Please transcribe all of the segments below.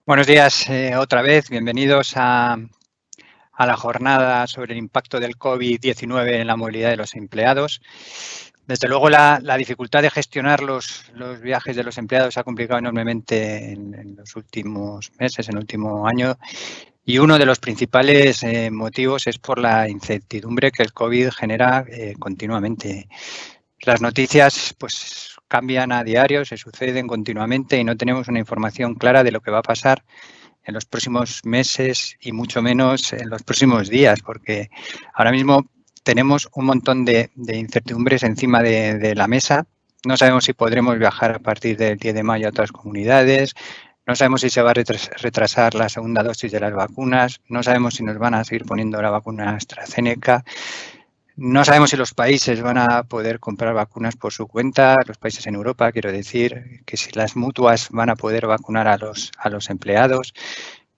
Buenos días otra vez, bienvenidos a la jornada sobre el impacto del COVID-19 en la movilidad de los empleados. Desde luego la dificultad de gestionar los viajes de los empleados se ha complicado enormemente en los últimos meses, en el último año, y uno de los principales motivos es por la incertidumbre que el COVID genera continuamente. Las noticias pues cambian a diario, se suceden continuamente y no tenemos una información clara de lo que va a pasar en los próximos meses y mucho menos en los próximos días, porque ahora mismo tenemos un montón de incertidumbres encima de la mesa. No sabemos si podremos viajar a partir del 10 de mayo a otras comunidades, no sabemos si se va a retrasar la segunda dosis de las vacunas, no sabemos si nos van a seguir poniendo la vacuna AstraZeneca. No sabemos si los países van a poder comprar vacunas por su cuenta, los países en Europa, quiero decir, que si las mutuas van a poder vacunar a los empleados.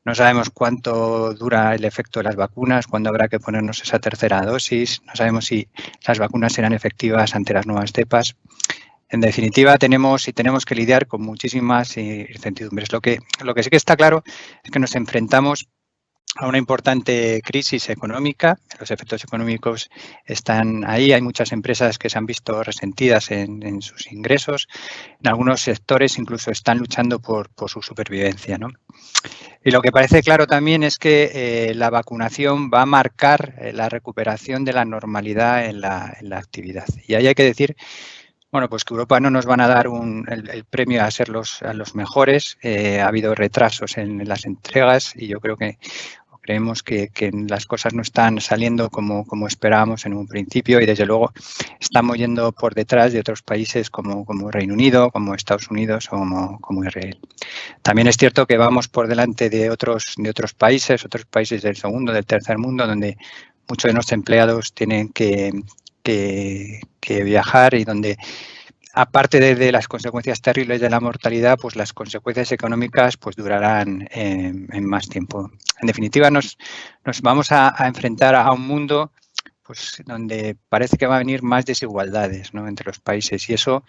No sabemos cuánto dura el efecto de las vacunas, cuándo habrá que ponernos esa tercera dosis. No sabemos si las vacunas serán efectivas ante las nuevas cepas. En definitiva, tenemos que lidiar con muchísimas incertidumbres. Lo que sí que está claro es que nos enfrentamos a una importante crisis económica. Los efectos económicos están ahí. Hay muchas empresas que se han visto resentidas en sus ingresos. En algunos sectores incluso están luchando por su supervivencia, ¿no? Y lo que parece claro también es que la vacunación va a marcar la recuperación de la normalidad en la actividad. Y ahí hay que decir, bueno, pues que Europa no nos van a dar el premio a ser a los mejores. Ha habido retrasos en las entregas y yo creo que creemos que las cosas no están saliendo como esperábamos en un principio y desde luego estamos yendo por detrás de otros países como Reino Unido, como Estados Unidos o como Israel. También es cierto que vamos por delante de otros países del segundo, del tercer mundo, donde muchos de nuestros empleados tienen que viajar y donde, aparte de las consecuencias terribles de la mortalidad, pues las consecuencias económicas pues durarán en más tiempo. En definitiva, nos vamos a enfrentar a un mundo pues donde parece que va a venir más desigualdades, ¿no?, entre los países, y eso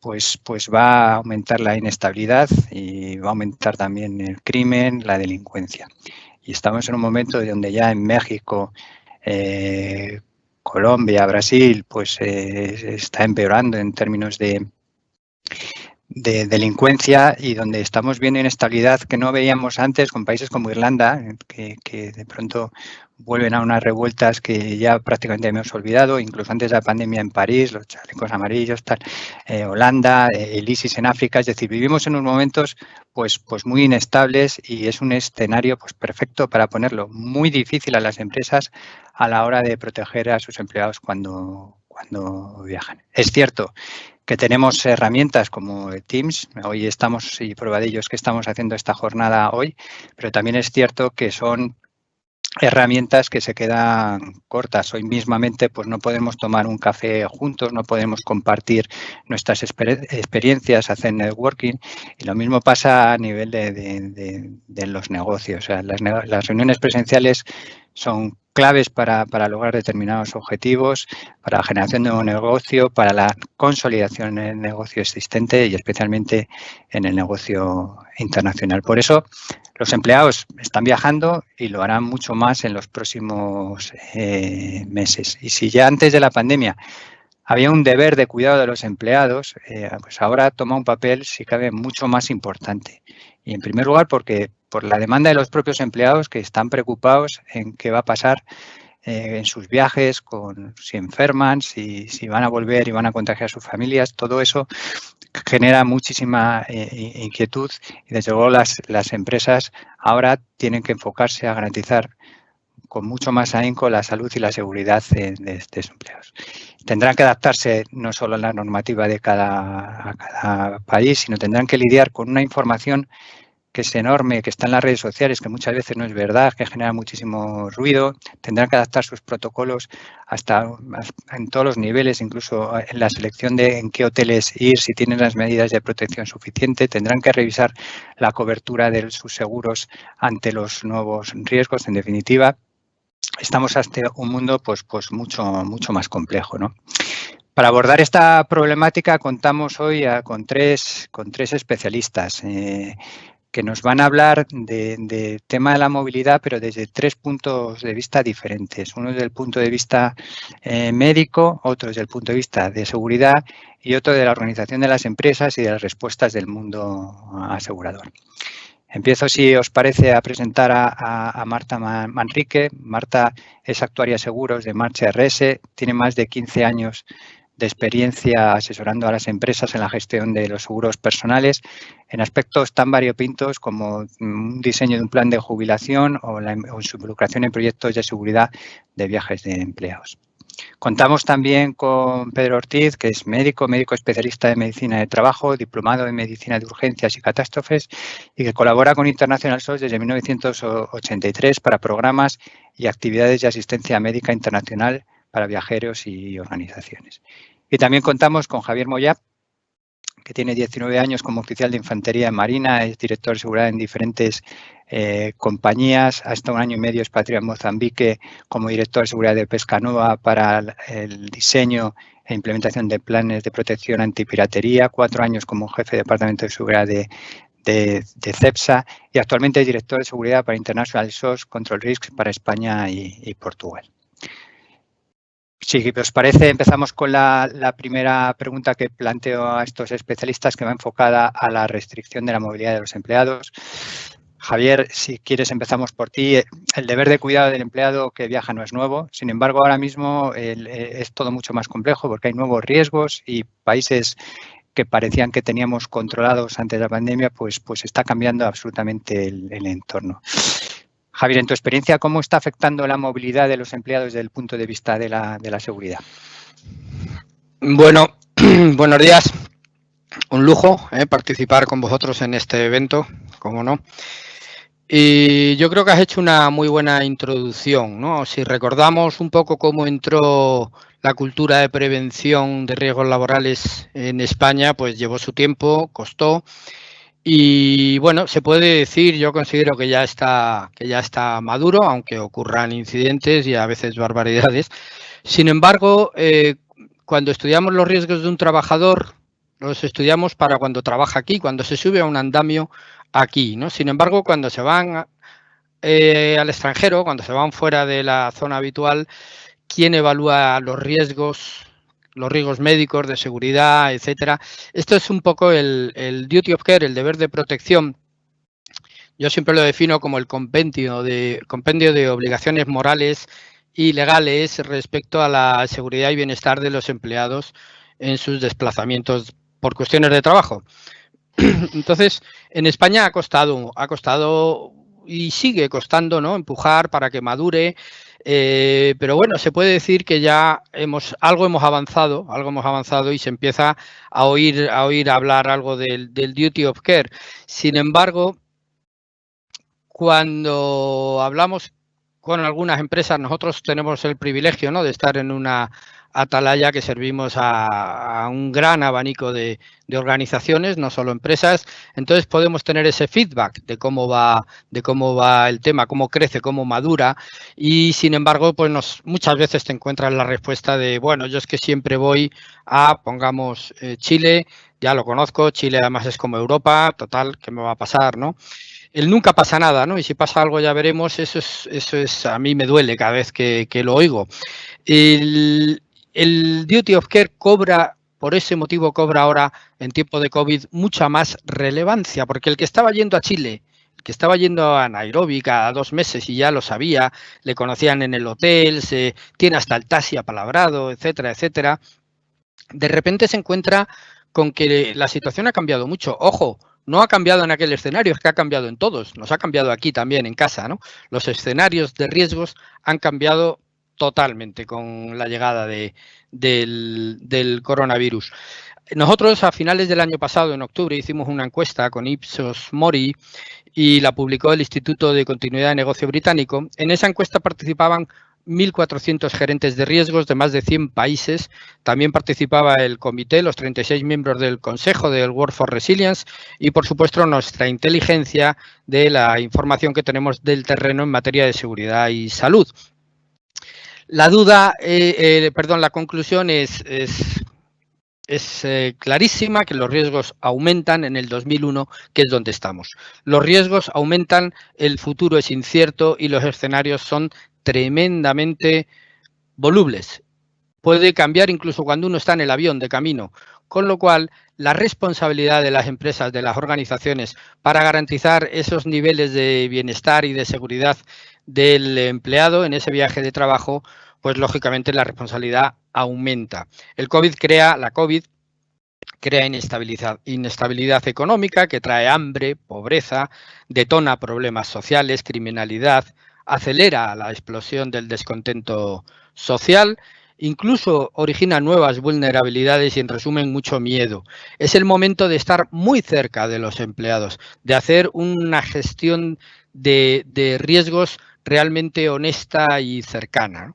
pues va a aumentar la inestabilidad y va a aumentar también el crimen, la delincuencia. Y estamos en un momento donde ya en México, Colombia, Brasil, pues está empeorando en términos de delincuencia y donde estamos viendo inestabilidad que no veíamos antes con países como Irlanda, que de pronto vuelven a unas revueltas que ya prácticamente hemos olvidado, incluso antes de la pandemia en París, los chalecos amarillos, tal, Holanda, el ISIS en África. Es decir, vivimos en unos momentos pues muy inestables y es un escenario pues perfecto para ponerlo muy difícil a las empresas a la hora de proteger a sus empleados cuando viajan. Es cierto que tenemos herramientas como Teams, hoy estamos, y prueba de ello es que estamos haciendo esta jornada hoy, pero también es cierto que son herramientas que se quedan cortas. Hoy mismamente pues no podemos tomar un café juntos, no podemos compartir nuestras experiencias, hacer networking, y lo mismo pasa a nivel de los negocios. O sea, las reuniones presenciales son claves para lograr determinados objetivos, para la generación de un negocio, para la consolidación en el negocio existente y especialmente en el negocio internacional. Por eso, los empleados están viajando y lo harán mucho más en los próximos meses. Y si ya antes de la pandemia había un deber de cuidado de los empleados, pues ahora toma un papel, si cabe, mucho más importante. Y en primer lugar, porque por la demanda de los propios empleados, que están preocupados en qué va a pasar en sus viajes, si enferman, si van a volver y van a contagiar a sus familias. Todo eso genera muchísima inquietud y desde luego las empresas ahora tienen que enfocarse a garantizar con mucho más ahínco la salud y la seguridad de sus empleados. Tendrán que adaptarse no solo a la normativa de cada país, sino tendrán que lidiar con una información que es enorme, que está en las redes sociales, que muchas veces no es verdad, que genera muchísimo ruido. Tendrán que adaptar sus protocolos hasta en todos los niveles, incluso en la selección de en qué hoteles ir, si tienen las medidas de protección suficientes. Tendrán que revisar la cobertura de sus seguros ante los nuevos riesgos. En definitiva, estamos ante un mundo pues mucho más complejo, ¿no? Para abordar esta problemática contamos hoy con tres especialistas. que nos van a hablar de tema de la movilidad, pero desde 3 puntos de vista diferentes. Uno desde el punto de vista médico, otro desde el punto de vista de seguridad y otro de la organización de las empresas y de las respuestas del mundo asegurador. Empiezo, si os parece, a presentar a Marta Manrique. Marta es actuaria de seguros de March RS, tiene más de 15 años de experiencia asesorando a las empresas en la gestión de los seguros personales en aspectos tan variopintos como un diseño de un plan de jubilación o su involucración en proyectos de seguridad de viajes de empleados. Contamos también con Pedro Ortiz, que es médico especialista de medicina de trabajo, diplomado en medicina de urgencias y catástrofes y que colabora con International SOS desde 1983 para programas y actividades de asistencia médica internacional para viajeros y organizaciones. Y también contamos con Javier Moyá, que tiene 19 años como oficial de infantería marina, es director de seguridad en diferentes compañías, hasta 1 año y medio expatriado en Mozambique como director de seguridad de Pescanova para el diseño e implementación de planes de protección antipiratería, 4 años como jefe de departamento de seguridad de CEPSA y actualmente es director de seguridad para International SOS Control Risks para España y Portugal. Si os parece, empezamos con la primera pregunta que planteo a estos especialistas, que va enfocada a la restricción de la movilidad de los empleados. Javier, si quieres, empezamos por ti. El deber de cuidado del empleado que viaja no es nuevo. Sin embargo, ahora mismo es todo mucho más complejo porque hay nuevos riesgos y países que parecían que teníamos controlados antes de la pandemia, pues está cambiando absolutamente el entorno. Javier, en tu experiencia, ¿cómo está afectando la movilidad de los empleados desde el punto de vista de la seguridad? Bueno, buenos días. Un lujo participar con vosotros en este evento, cómo no. Y yo creo que has hecho una muy buena introducción, ¿no? Si recordamos un poco cómo entró la cultura de prevención de riesgos laborales en España, pues llevó su tiempo, costó. Y bueno, se puede decir, yo considero que ya está maduro, aunque ocurran incidentes y a veces barbaridades. Sin embargo, cuando estudiamos los riesgos de un trabajador, los estudiamos para cuando trabaja aquí, cuando se sube a un andamio aquí, ¿no? Sin embargo, cuando se van al extranjero, cuando se van fuera de la zona habitual, ¿quién evalúa los riesgos médicos, de seguridad, etcétera? Esto es un poco el duty of care, el deber de protección. Yo siempre lo defino como el compendio de obligaciones morales y legales respecto a la seguridad y bienestar de los empleados en sus desplazamientos por cuestiones de trabajo. Entonces, en España ha costado y sigue costando, ¿no?, empujar para que madure. Pero bueno, se puede decir que ya algo hemos avanzado y se empieza a oír hablar algo del duty of care. Sin embargo, cuando hablamos con algunas empresas, nosotros tenemos el privilegio, ¿no?, de estar en una atalaya que servimos a un gran abanico de organizaciones, no solo empresas. Entonces podemos tener ese feedback de cómo va el tema, cómo crece, cómo madura. Y sin embargo, pues muchas veces te encuentras la respuesta de, bueno, yo es que siempre voy a, pongamos, Chile, ya lo conozco, Chile además es como Europa, total, ¿qué me va a pasar, no? El nunca pasa nada, ¿no? Y si pasa algo ya veremos. Eso es a mí me duele cada vez que lo oigo. El duty of care por ese motivo cobra ahora, en tiempo de COVID, mucha más relevancia, porque el que estaba yendo a Chile, el que estaba yendo a Nairobi cada 2 meses y ya lo sabía, le conocían en el hotel, tiene hasta el taxi apalabrado, etcétera, etcétera, de repente se encuentra con que la situación ha cambiado mucho. Ojo, no ha cambiado en aquel escenario, es que ha cambiado en todos, nos ha cambiado aquí también en casa, ¿no? Los escenarios de riesgos han cambiado totalmente con la llegada del coronavirus. Nosotros a finales del año pasado, en octubre, hicimos una encuesta con Ipsos Mori y la publicó el Instituto de Continuidad de Negocio británico. En esa encuesta participaban 1.400 gerentes de riesgos de más de 100 países. También participaba el comité, los 36 miembros del Consejo del Workforce Resilience y, por supuesto, nuestra inteligencia de la información que tenemos del terreno en materia de seguridad y salud. La conclusión es es clarísima que los riesgos aumentan en el 2001, que es donde estamos. Los riesgos aumentan, el futuro es incierto y los escenarios son tremendamente volubles. Puede cambiar incluso cuando uno está en el avión de camino, con lo cual la responsabilidad de las empresas, de las organizaciones, para garantizar esos niveles de bienestar y de seguridad del empleado en ese viaje de trabajo, pues lógicamente la responsabilidad aumenta. La COVID crea inestabilidad económica que trae hambre, pobreza, detona problemas sociales, criminalidad, acelera la explosión del descontento social, incluso origina nuevas vulnerabilidades y, en resumen, mucho miedo. Es el momento de estar muy cerca de los empleados, de hacer una gestión de riesgos realmente honesta y cercana.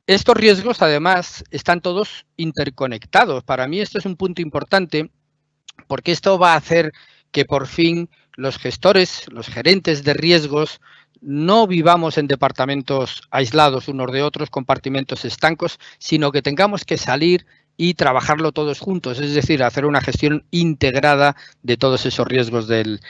Estos riesgos, además, están todos interconectados. Para mí esto es un punto importante porque esto va a hacer que por fin los gestores, los gerentes de riesgos, no vivamos en departamentos aislados unos de otros, compartimentos estancos, sino que tengamos que salir y trabajarlo todos juntos, es decir, hacer una gestión integrada de todos esos riesgos del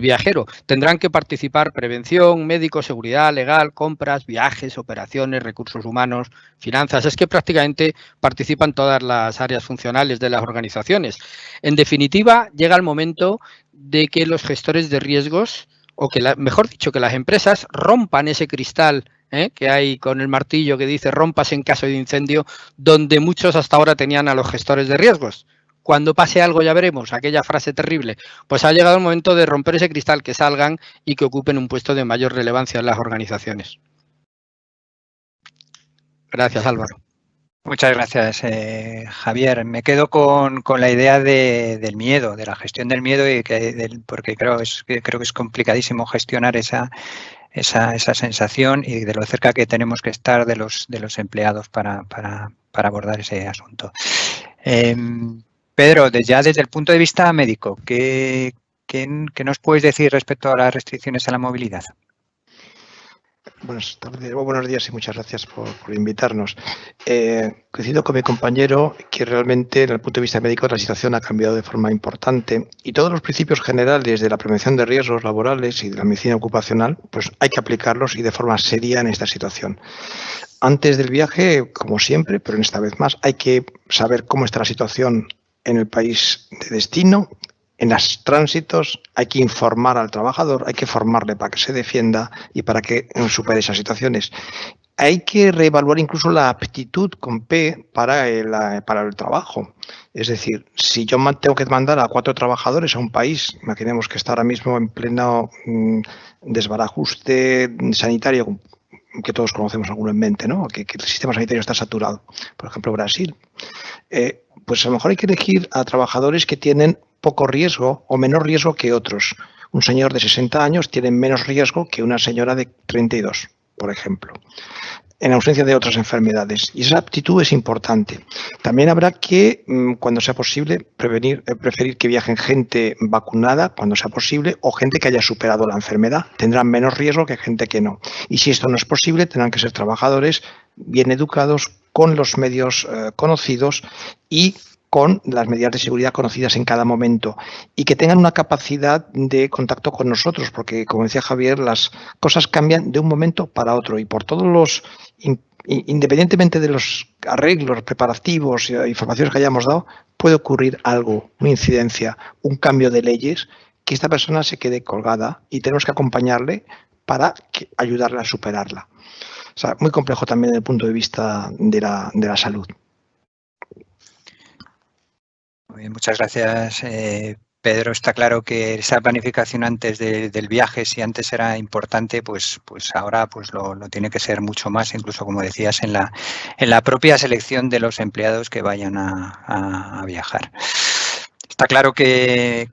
viajero. Tendrán que participar prevención, médico, seguridad, legal, compras, viajes, operaciones, recursos humanos, finanzas. Es que prácticamente participan todas las áreas funcionales de las organizaciones. En definitiva, llega el momento de que los gestores de riesgos, o que mejor dicho, que las empresas rompan ese cristal que hay con el martillo que dice rompas en caso de incendio, donde muchos hasta ahora tenían a los gestores de riesgos. Cuando pase algo ya veremos, aquella frase terrible. Pues ha llegado el momento de romper ese cristal, que salgan y que ocupen un puesto de mayor relevancia en las organizaciones. Gracias, Álvaro. Muchas gracias, Javier. Me quedo con la idea del miedo, de la gestión del miedo, porque creo que es complicadísimo gestionar esa sensación y de lo cerca que tenemos que estar de los empleados para abordar ese asunto. Pedro, desde el punto de vista médico, ¿qué nos puedes decir respecto a las restricciones a la movilidad? Buenas tardes, buenos días y muchas gracias por invitarnos. Coincido con mi compañero que realmente, desde el punto de vista médico, la situación ha cambiado de forma importante y todos los principios generales de la prevención de riesgos laborales y de la medicina ocupacional, pues hay que aplicarlos y de forma seria en esta situación. Antes del viaje, como siempre, pero en esta vez más, hay que saber cómo está la situación en el país de destino. En los tránsitos hay que informar al trabajador, hay que formarle para que se defienda y para que supere esas situaciones. Hay que reevaluar incluso la aptitud con P para el trabajo. Es decir, si yo tengo que mandar a 4 trabajadores a un país, imaginemos que está ahora mismo en pleno desbarajuste sanitario, que todos conocemos alguno en mente, ¿no? Que el sistema sanitario está saturado. Por ejemplo, Brasil. Pues a lo mejor hay que elegir a trabajadores que tienen poco riesgo o menor riesgo que otros. Un señor de 60 años tiene menos riesgo que una señora de 32, por ejemplo, en ausencia de otras enfermedades. Y esa aptitud es importante. También habrá que, cuando sea posible, preferir que viajen gente vacunada, cuando sea posible, o gente que haya superado la enfermedad. Tendrán menos riesgo que gente que no. Y si esto no es posible, tendrán que ser trabajadores bien educados, con los medios conocidos y con las medidas de seguridad conocidas en cada momento y que tengan una capacidad de contacto con nosotros, porque, como decía Javier, las cosas cambian de un momento para otro y por todos los, independientemente de los arreglos, preparativos e informaciones que hayamos dado, puede ocurrir algo, una incidencia, un cambio de leyes, que esta persona se quede colgada y tenemos que acompañarle para ayudarle a superarla. O sea, muy complejo también desde el punto de vista de la salud. Muy bien, muchas gracias, Pedro. Está claro que esa planificación antes del viaje, si antes era importante, pues ahora pues lo tiene que ser mucho más, incluso como decías, en la propia selección de los empleados que vayan a viajar. Está claro que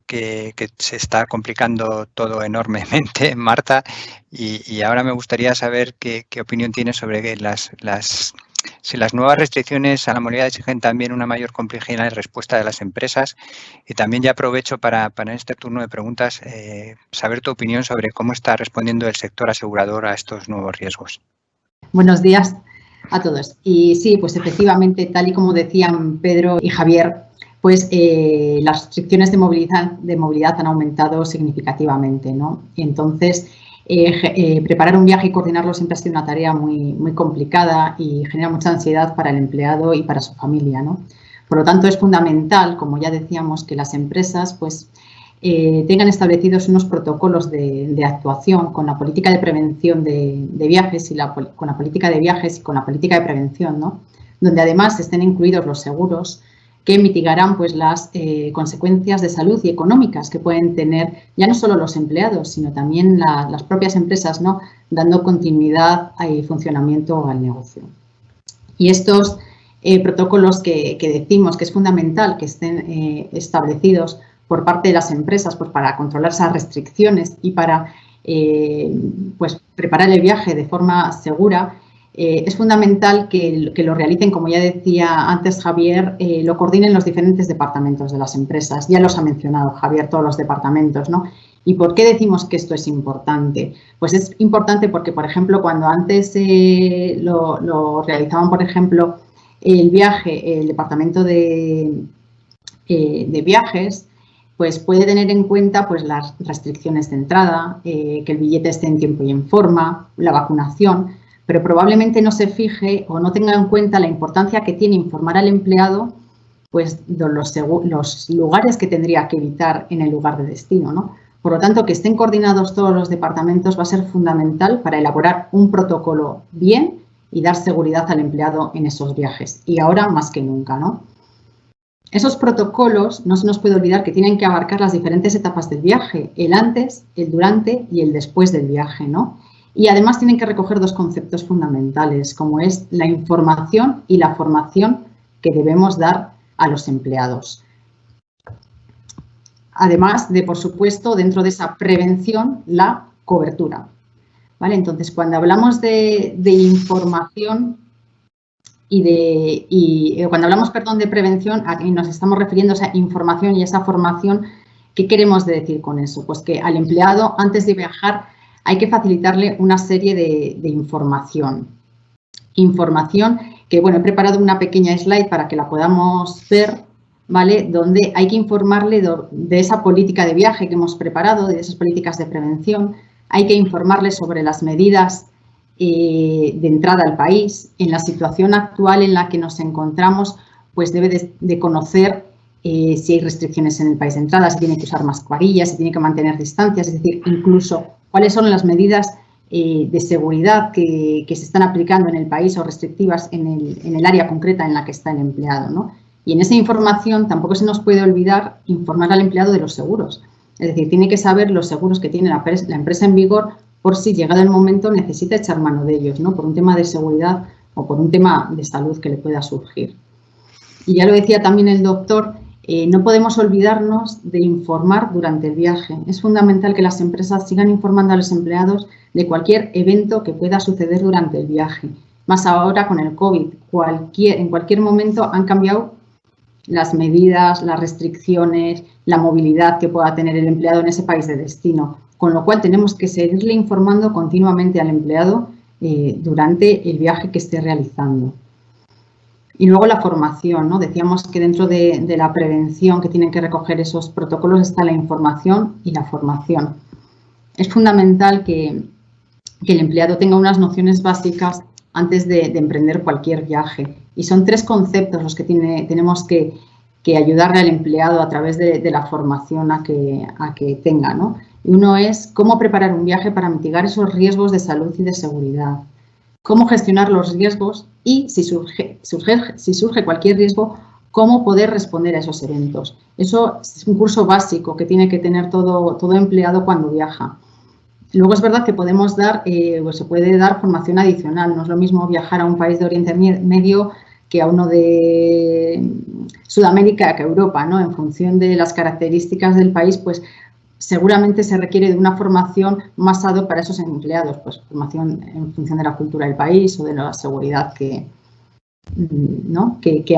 se está complicando todo enormemente, Marta, y ahora me gustaría saber qué opinión tienes sobre si las nuevas restricciones a la movilidad exigen también una mayor complejidad en respuesta de las empresas. Y también ya aprovecho para este turno de preguntas saber tu opinión sobre cómo está respondiendo el sector asegurador a estos nuevos riesgos. Buenos días. a todos. Y sí, pues efectivamente, tal y como decían Pedro y Javier, pues las restricciones de movilidad han aumentado significativamente, ¿no? Y entonces, preparar un viaje y coordinarlo siempre ha sido una tarea muy complicada y genera mucha ansiedad para el empleado y para su familia, ¿no? Por lo tanto, es fundamental, como ya decíamos, que las empresas pues, tengan establecidos unos protocolos de actuación con la política de prevención de viajes con la política de viajes y con la política de prevención, ¿no? Donde además estén incluidos los seguros que mitigarán pues, las consecuencias de salud y económicas que pueden tener ya no solo los empleados, sino también las propias empresas, ¿no? Dando continuidad y funcionamiento al negocio. Y estos protocolos que decimos que es fundamental que estén establecidos por parte de las empresas pues, para controlar esas restricciones y para pues, preparar el viaje de forma segura, es fundamental que lo realicen, como ya decía antes Javier, lo coordinen los diferentes departamentos de las empresas. Ya los ha mencionado Javier, todos los departamentos, ¿no? ¿Y por qué decimos que esto es importante? Pues es importante porque, por ejemplo, cuando antes lo realizaban, por ejemplo, el viaje, el departamento de viajes, pues puede tener en cuenta pues, las restricciones de entrada, que el billete esté en tiempo y en forma, la vacunación, pero probablemente no se fije o no tenga en cuenta la importancia que tiene informar al empleado pues, de los lugares que tendría que evitar en el lugar de destino, ¿no? Por lo tanto, que estén coordinados todos los departamentos va a ser fundamental para elaborar un protocolo bien y dar seguridad al empleado en esos viajes. Y ahora más que nunca, ¿no? Esos protocolos no se nos puede olvidar que tienen que abarcar las diferentes etapas del viaje, el antes, el durante y el después del viaje, ¿no? Y además tienen que recoger dos conceptos fundamentales, como es la información y la formación que debemos dar a los empleados. Además de, por supuesto, dentro de esa prevención, la cobertura. ¿Vale? Entonces, cuando hablamos de información cuando hablamos, perdón, de prevención, aquí nos estamos refiriendo a esa información y esa formación. ¿Qué queremos decir con eso? Pues que al empleado, antes de viajar, hay que facilitarle una serie de información. Información que, bueno, he preparado una pequeña slide para que la podamos ver, ¿vale? Donde hay que informarle de esa política de viaje que hemos preparado, de esas políticas de prevención. Hay que informarle sobre las medidas de entrada al país. En la situación actual en la que nos encontramos, pues debe de conocer si hay restricciones en el país de entrada, si tiene que usar mascarillas, si tiene que mantener distancias, es decir, incluso cuáles son las medidas de seguridad que se están aplicando en el país o restrictivas en el área concreta en la que está el empleado, ¿no? Y en esa información tampoco se nos puede olvidar informar al empleado de los seguros. Es decir, tiene que saber los seguros que tiene la empresa en vigor por si, llegado el momento, necesita echar mano de ellos, ¿no? Por un tema de seguridad o por un tema de salud que le pueda surgir. Y ya lo decía también el doctor, no podemos olvidarnos de informar durante el viaje. Es fundamental que las empresas sigan informando a los empleados de cualquier evento que pueda suceder durante el viaje. Más ahora con el COVID, en cualquier momento han cambiado las medidas, las restricciones, la movilidad que pueda tener el empleado en ese país de destino. Con lo cual tenemos que seguirle informando continuamente al empleado durante el viaje que esté realizando. Y luego la formación, ¿no? Decíamos que dentro de la prevención que tienen que recoger esos protocolos está la información y la formación. Es fundamental que el empleado tenga unas nociones básicas antes de emprender cualquier viaje. Y son tres conceptos los que tenemos que ayudarle al empleado a través de la formación a que tenga, ¿no? Y uno es cómo preparar un viaje para mitigar esos riesgos de salud y de seguridad. Cómo gestionar los riesgos y, si surge cualquier riesgo, cómo poder responder a esos eventos. Eso es un curso básico que tiene que tener todo empleado cuando viaja. Luego es verdad que podemos se puede dar formación adicional. No es lo mismo viajar a un país de Oriente Medio que a uno de Sudamérica que a Europa, ¿no? En función de las características del país, pues seguramente se requiere de una formación más ad hoc para esos empleados, pues formación en función de la cultura del país o de la seguridad que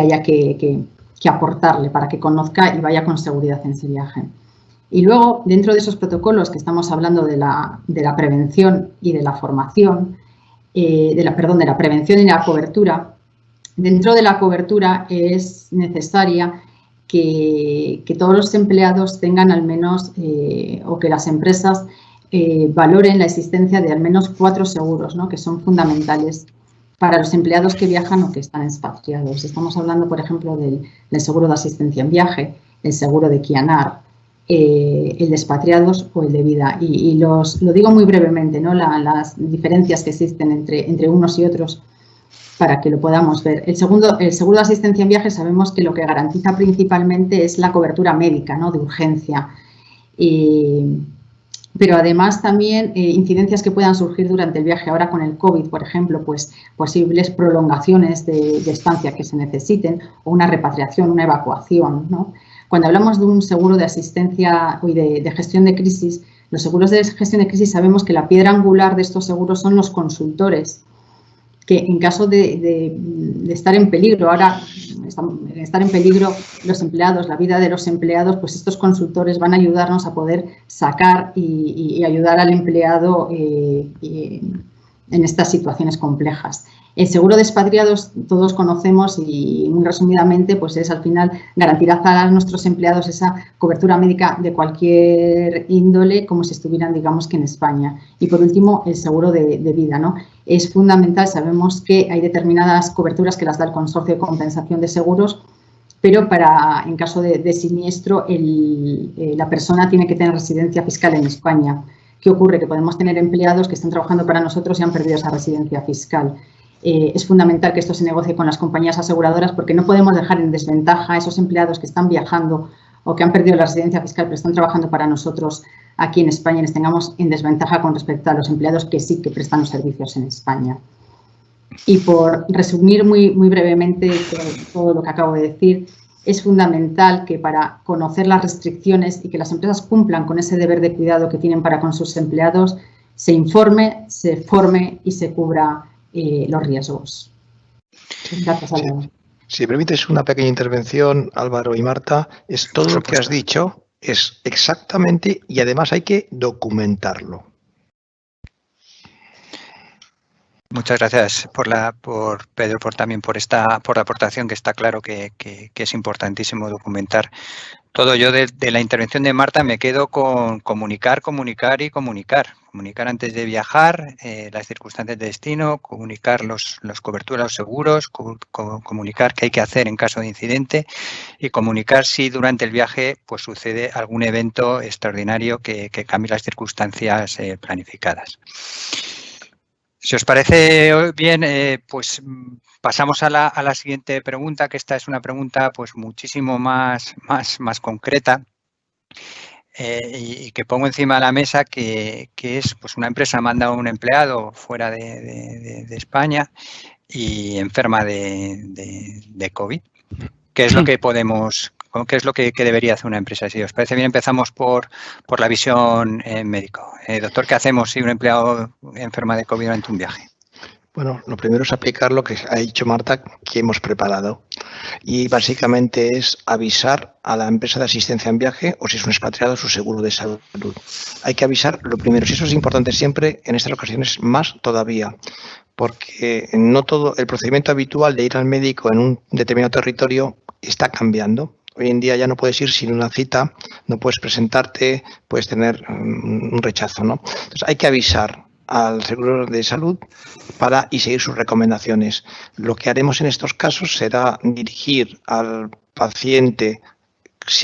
haya que aportarle para que conozca y vaya con seguridad en ese viaje. Y luego, dentro de esos protocolos que estamos hablando de la prevención y de la formación, de la prevención y la cobertura, dentro de la cobertura es necesaria que todos los empleados tengan al menos, o que las empresas valoren la existencia de al menos 4 seguros, ¿no?, que son fundamentales para los empleados que viajan o que están expatriados. Estamos hablando, por ejemplo, del seguro de asistencia en viaje, el seguro de Kianar, el de expatriados o el de vida. Y lo digo muy brevemente, ¿no?, las diferencias que existen entre unos y otros para que lo podamos ver. El seguro de asistencia en viaje sabemos que lo que garantiza principalmente es la cobertura médica, ¿no?, de urgencia. Pero además también incidencias que puedan surgir durante el viaje. Ahora con el COVID, por ejemplo, pues posibles prolongaciones de estancia que se necesiten, o una repatriación, una evacuación, ¿no? Cuando hablamos de un seguro de asistencia y de gestión de crisis, los seguros de gestión de crisis sabemos que la piedra angular de estos seguros son los consultores, que en caso de estar en peligro, ahora estar en peligro los empleados, la vida de los empleados, pues estos consultores van a ayudarnos a poder sacar y ayudar al empleado en estas situaciones complejas. El seguro de expatriados todos conocemos y muy resumidamente pues es al final garantizar a nuestros empleados esa cobertura médica de cualquier índole como si estuvieran, digamos, que en España. Y por último, el seguro de vida, ¿no? Es fundamental, sabemos que hay determinadas coberturas que las da el Consorcio de Compensación de Seguros, pero en caso de siniestro la persona tiene que tener residencia fiscal en España. ¿Qué ocurre? Que podemos tener empleados que están trabajando para nosotros y han perdido esa residencia fiscal. Es fundamental que esto se negocie con las compañías aseguradoras porque no podemos dejar en desventaja a esos empleados que están viajando o que han perdido la residencia fiscal pero están trabajando para nosotros aquí en España y les tengamos en desventaja con respecto a los empleados que sí que prestan los servicios en España. Y por resumir muy brevemente todo lo que acabo de decir, es fundamental que para conocer las restricciones y que las empresas cumplan con ese deber de cuidado que tienen para con sus empleados, se informe, se forme y se cubra los riesgos. Gracias, Álvaro. Si permites una pequeña intervención, Álvaro y Marta, es todo lo que has dicho, es exactamente, y además hay que documentarlo. Muchas gracias Pedro, también por la aportación, que está claro que es importantísimo documentar todo. Yo de la intervención de Marta me quedo con comunicar antes de viajar, las circunstancias de destino, comunicar los coberturas, los seguros, comunicar qué hay que hacer en caso de incidente y comunicar si durante el viaje pues sucede algún evento extraordinario que cambie las circunstancias planificadas. Si os parece bien, pues pasamos a la siguiente pregunta, que esta es una pregunta pues muchísimo más concreta y que pongo encima de la mesa, que es pues una empresa manda a un empleado fuera de España y enferma de COVID. ¿Qué es lo que qué es lo que debería hacer una empresa? Si os parece bien, empezamos por la visión médico. Doctor, ¿qué hacemos si un empleado enferma de COVID durante un viaje? Bueno, lo primero es aplicar lo que ha dicho Marta, que hemos preparado. Y básicamente es avisar a la empresa de asistencia en viaje o si es un expatriado su seguro de salud. Hay que avisar lo primero. Si eso es importante siempre, en estas ocasiones más todavía. Porque no todo el procedimiento habitual de ir al médico en un determinado territorio está cambiando. Hoy en día ya no puedes ir sin una cita, no puedes presentarte, puedes tener un rechazo, ¿no? Entonces hay que avisar al seguro de salud y seguir sus recomendaciones. Lo que haremos en estos casos será dirigir al paciente,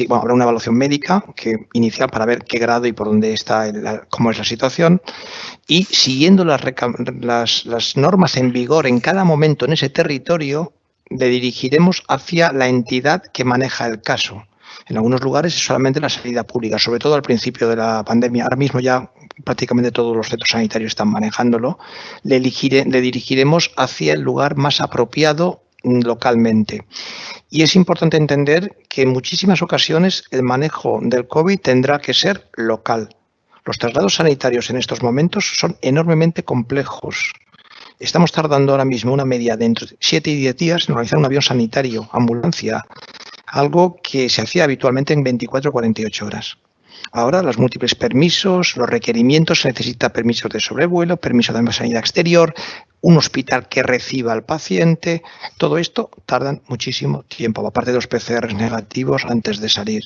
habrá una evaluación médica inicial para ver qué grado y por dónde está, cómo es la situación, y siguiendo las normas en vigor en cada momento en ese territorio, le dirigiremos hacia la entidad que maneja el caso. En algunos lugares es solamente la salida pública, sobre todo al principio de la pandemia. Ahora mismo ya prácticamente todos los centros sanitarios están manejándolo. Le dirigiremos hacia el lugar más apropiado localmente. Y es importante entender que en muchísimas ocasiones el manejo del COVID tendrá que ser local. Los traslados sanitarios en estos momentos son enormemente complejos. Estamos tardando ahora mismo una media de entre 7 y 10 días en organizar un avión sanitario, ambulancia, algo que se hacía habitualmente en 24 o 48 horas. Ahora los múltiples permisos, los requerimientos, se necesita permisos de sobrevuelo, permiso de sanidad exterior, un hospital que reciba al paciente, todo esto tarda muchísimo tiempo, aparte de los PCRs negativos antes de salir.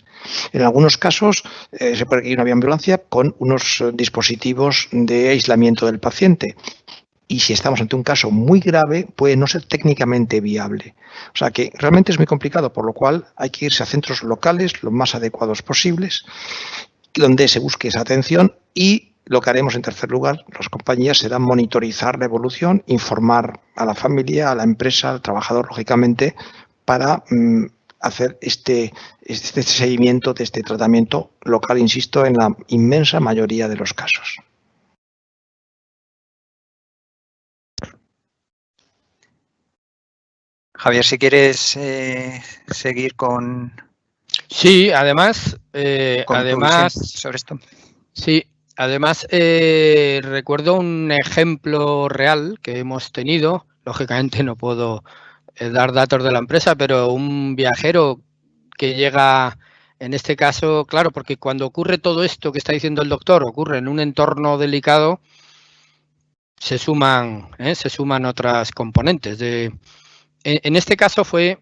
En algunos casos se puede requerir una ambulancia con unos dispositivos de aislamiento del paciente. Y si estamos ante un caso muy grave, puede no ser técnicamente viable. O sea que realmente es muy complicado, por lo cual hay que irse a centros locales lo más adecuados posibles, donde se busque esa atención, y lo que haremos en tercer lugar, las compañías, será monitorizar la evolución, informar a la familia, a la empresa, al trabajador, lógicamente, para hacer este seguimiento de este tratamiento local, insisto, en la inmensa mayoría de los casos. Javier, si quieres seguir con... Sí, además, sobre esto. Sí, además recuerdo un ejemplo real que hemos tenido. Lógicamente no puedo dar datos de la empresa, pero un viajero que llega, en este caso, claro, porque cuando ocurre todo esto que está diciendo el doctor, ocurre en un entorno delicado, se suman otras componentes. En este caso fue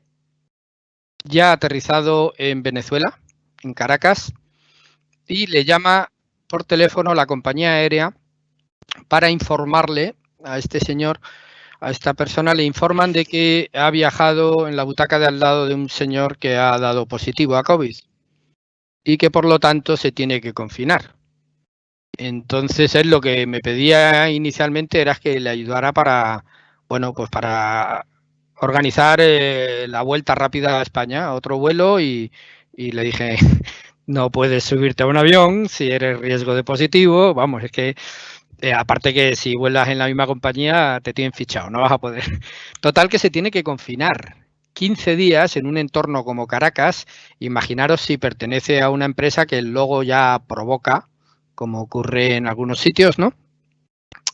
ya aterrizado en Venezuela, en Caracas, y le llama por teléfono la compañía aérea para informarle a este señor, a esta persona, le informan de que ha viajado en la butaca de al lado de un señor que ha dado positivo a COVID y que por lo tanto se tiene que confinar. Entonces él lo que me pedía inicialmente era que le ayudara para, bueno, pues para organizar la vuelta rápida a España, otro vuelo, y le dije, no puedes subirte a un avión si eres riesgo de positivo. Vamos, es que aparte que si vuelas en la misma compañía te tienen fichado, no vas a poder. Total, que se tiene que confinar 15 días en un entorno como Caracas. Imaginaros si pertenece a una empresa que el logo ya provoca, como ocurre en algunos sitios, ¿no?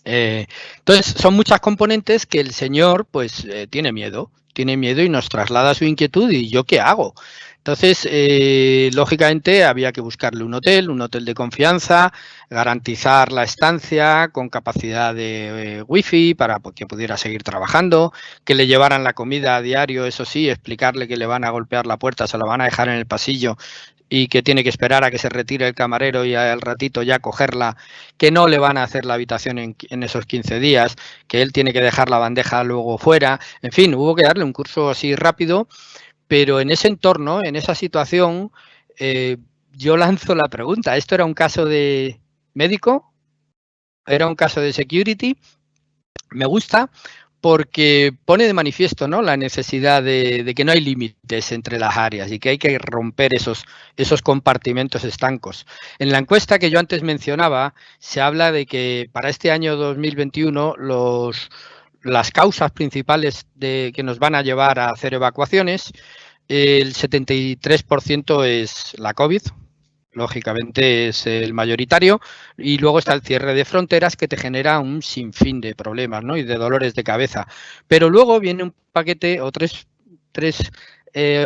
Entonces, son muchas componentes que el señor pues tiene miedo y nos traslada su inquietud. ¿Y yo qué hago? Entonces, lógicamente, había que buscarle un hotel de confianza, garantizar la estancia con capacidad de wifi para que pudiera seguir trabajando, que le llevaran la comida a diario, eso sí, explicarle que le van a golpear la puerta, se la van a dejar en el pasillo y que tiene que esperar a que se retire el camarero y al ratito ya cogerla, que no le van a hacer la habitación en esos 15 días, que él tiene que dejar la bandeja luego fuera. En fin, hubo que darle un curso así rápido, pero en ese entorno, en esa situación, yo lanzo la pregunta, ¿esto era un caso de médico? ¿Era un caso de security? Me gusta porque pone de manifiesto, ¿no?, la necesidad de que no hay límites entre las áreas y que hay que romper esos compartimentos estancos. En la encuesta que yo antes mencionaba, se habla de que para este año 2021 las causas principales que nos van a llevar a hacer evacuaciones, el 73% es la COVID. Lógicamente es el mayoritario, y luego está el cierre de fronteras, que te genera un sinfín de problemas, ¿no?, y de dolores de cabeza. Pero luego viene un paquete o tres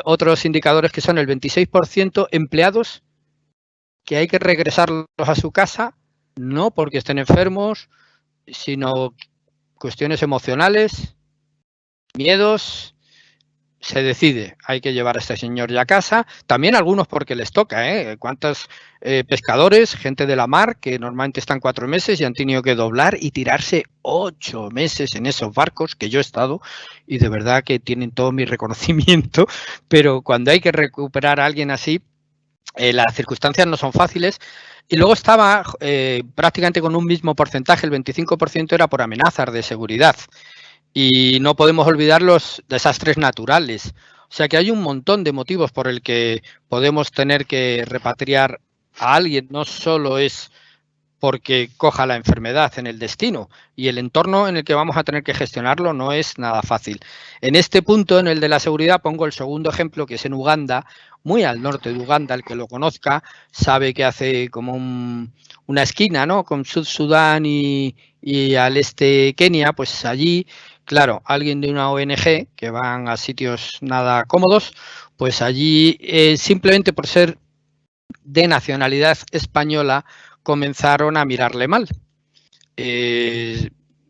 otros indicadores, que son el 26% empleados que hay que regresarlos a su casa, no porque estén enfermos, sino cuestiones emocionales, miedos. Se decide, hay que llevar a este señor ya a casa, también algunos porque les toca, ¿eh? ¿Cuántos pescadores, gente de la mar, que normalmente están 4 meses y han tenido que doblar y tirarse 8 meses en esos barcos, que yo he estado, y de verdad que tienen todo mi reconocimiento, pero cuando hay que recuperar a alguien así, las circunstancias no son fáciles. Y luego estaba prácticamente con un mismo porcentaje, el 25% era por amenazas de seguridad. Y no podemos olvidar los desastres naturales. O sea que hay un montón de motivos por el que podemos tener que repatriar a alguien. No solo es porque coja la enfermedad en el destino, y el entorno en el que vamos a tener que gestionarlo no es nada fácil. En este punto, en el de la seguridad, pongo el segundo ejemplo, que es en Uganda, muy al norte de Uganda. El que lo conozca sabe que hace como una esquina, ¿no?, con Sudán y al este Kenia. Pues allí, claro, alguien de una ONG, que van a sitios nada cómodos, pues allí simplemente por ser de nacionalidad española comenzaron a mirarle mal.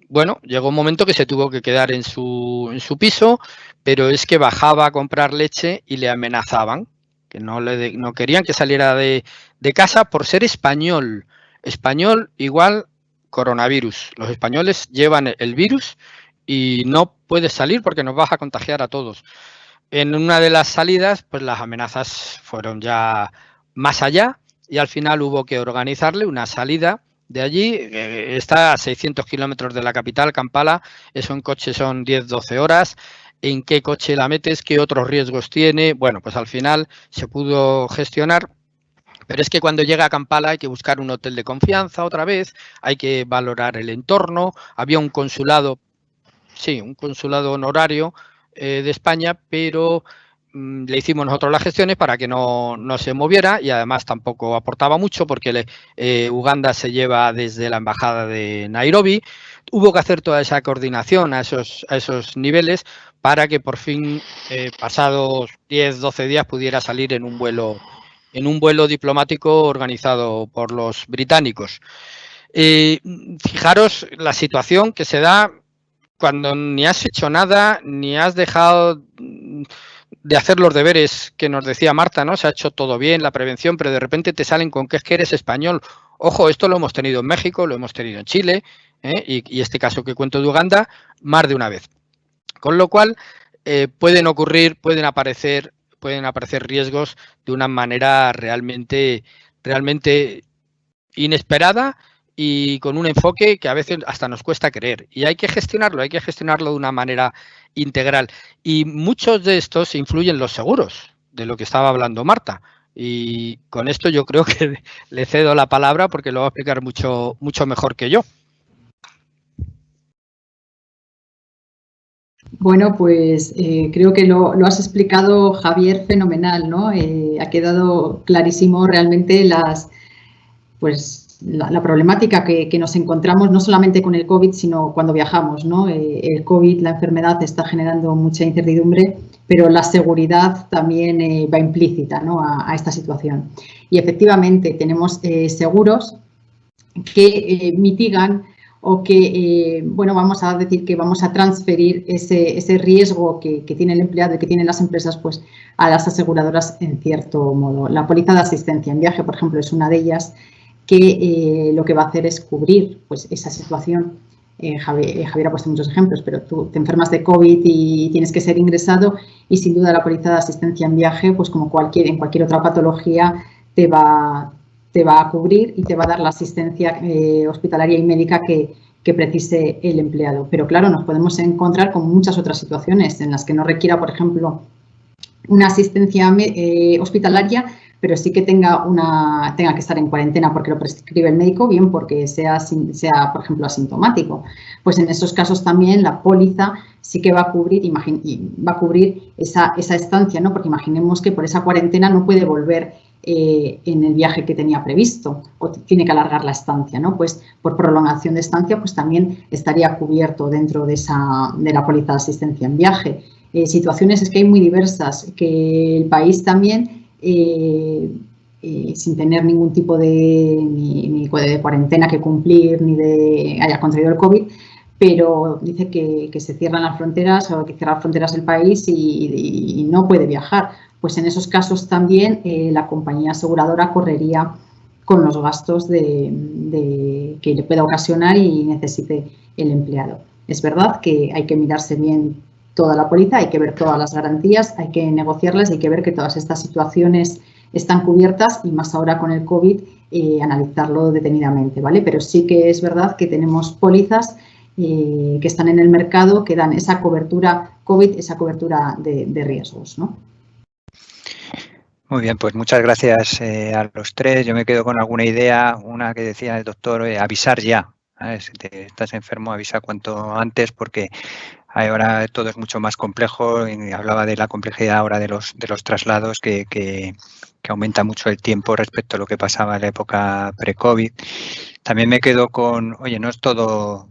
bueno, llegó un momento que se tuvo que quedar en su piso, pero es que bajaba a comprar leche y le amenazaban, que no querían que saliera de casa por ser español. Español igual coronavirus. Los españoles llevan el virus y no puedes salir porque nos vas a contagiar a todos. En una de las salidas, pues las amenazas fueron ya más allá y al final hubo que organizarle una salida de allí. Está a 600 kilómetros de la capital, Kampala. Eso en coche son 10-12 horas. ¿En qué coche la metes? ¿Qué otros riesgos tiene? Bueno, pues al final se pudo gestionar. Pero es que cuando llega a Kampala hay que buscar un hotel de confianza otra vez, hay que valorar el entorno. Había un consulado, sí, un consulado honorario de España, pero le hicimos nosotros las gestiones para que no se moviera y además tampoco aportaba mucho porque Uganda se lleva desde la embajada de Nairobi. Hubo que hacer toda esa coordinación a esos niveles para que por fin, pasados 10-12 días, pudiera salir en un vuelo diplomático organizado por los británicos. Fijaros la situación que se da cuando ni has hecho nada, ni has dejado de hacer los deberes que nos decía Marta, ¿no? Se ha hecho todo bien, la prevención, pero de repente te salen con que es que eres español. Ojo, esto lo hemos tenido en México, lo hemos tenido en Chile, y este caso que cuento de Uganda, más de una vez. Con lo cual, pueden aparecer riesgos de una manera realmente inesperada y con un enfoque que a veces hasta nos cuesta creer. Y hay que gestionarlo de una manera integral. Y muchos de estos influyen los seguros, de lo que estaba hablando Marta. Y con esto yo creo que le cedo la palabra porque lo va a explicar mucho mejor que yo. Bueno, pues creo que lo has explicado, Javier, fenomenal, ¿no? Ha quedado clarísimo realmente la problemática que nos encontramos no solamente con el COVID, sino cuando viajamos, ¿no? El COVID, la enfermedad, está generando mucha incertidumbre, pero la seguridad también va implícita, ¿no? a esta situación. Y efectivamente tenemos seguros que mitigan o que, bueno, vamos a decir que vamos a transferir ese riesgo que tiene el empleado y que tienen las empresas, pues, a las aseguradoras en cierto modo. La póliza de asistencia en viaje, por ejemplo, es una de ellas que lo que va a hacer es cubrir, pues, esa situación. Javier ha puesto muchos ejemplos, pero tú te enfermas de COVID y tienes que ser ingresado y sin duda la póliza de asistencia en viaje, pues como en cualquier otra patología, te va a cubrir y te va a dar la asistencia hospitalaria y médica que precise el empleado. Pero claro, nos podemos encontrar con muchas otras situaciones en las que no requiera, por ejemplo, una asistencia hospitalaria, pero sí que tenga que estar en cuarentena porque lo prescribe el médico, bien porque sea, por ejemplo, asintomático. Pues en esos casos también la póliza sí que va a cubrir, esa estancia, ¿no? Porque imaginemos que por esa cuarentena no puede volver en el viaje que tenía previsto o tiene que alargar la estancia, ¿no? Pues por prolongación de estancia, pues también estaría cubierto dentro de la póliza de asistencia en viaje. Situaciones es que hay muy diversas, que el país también, sin tener ningún tipo ni de cuarentena que cumplir, ni de haya contraído el COVID, pero dice que se cierran las fronteras o que cierra fronteras el país y no puede viajar. Pues en esos casos también la compañía aseguradora correría con los gastos que le pueda ocasionar y necesite el empleado. Es verdad que hay que mirarse bien toda la póliza, hay que ver todas las garantías, hay que negociarlas, hay que ver que todas estas situaciones están cubiertas y más ahora con el COVID, analizarlo detenidamente, ¿vale? Pero sí que es verdad que tenemos pólizas que están en el mercado que dan esa cobertura COVID, esa cobertura de riesgos, ¿no? Muy bien, pues muchas gracias a los tres. Yo me quedo con alguna idea, una que decía el doctor, avisar ya. Si estás enfermo, avisa cuanto antes porque ahora todo es mucho más complejo. Y hablaba de la complejidad ahora de los traslados que aumenta mucho el tiempo respecto a lo que pasaba en la época pre-COVID. También me quedo con, oye, no es todo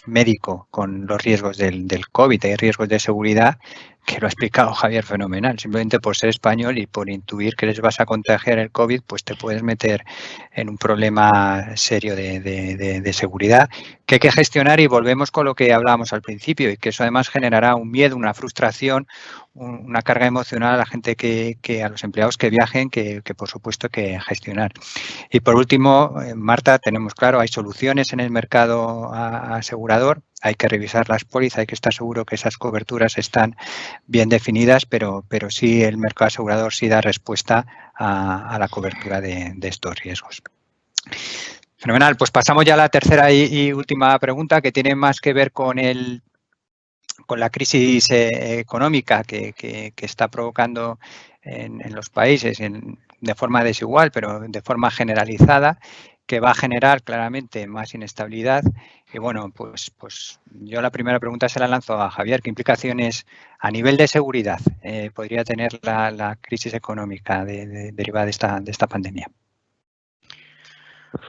médico con los riesgos del COVID, hay riesgos de seguridad, que lo ha explicado Javier fenomenal. Simplemente por ser español y por intuir que les vas a contagiar el COVID, pues te puedes meter en un problema serio de seguridad que hay que gestionar, y volvemos con lo que hablábamos al principio, y que eso además generará un miedo, una frustración, una carga emocional a la gente a los empleados que viajen, que por supuesto hay que gestionar. Y por último, Marta, tenemos claro, hay soluciones en el mercado asegurador, hay que revisar las pólizas, hay que estar seguro que esas coberturas están bien definidas, pero sí el mercado asegurador sí da respuesta a la cobertura de estos riesgos. Fenomenal, pues pasamos ya a la tercera y última pregunta, que tiene más que ver con la crisis económica que está provocando en los países de forma desigual, pero de forma generalizada, que va a generar claramente más inestabilidad. Y bueno, pues yo la primera pregunta se la lanzo a Javier. ¿Qué implicaciones a nivel de seguridad podría tener la crisis económica derivada de esta pandemia?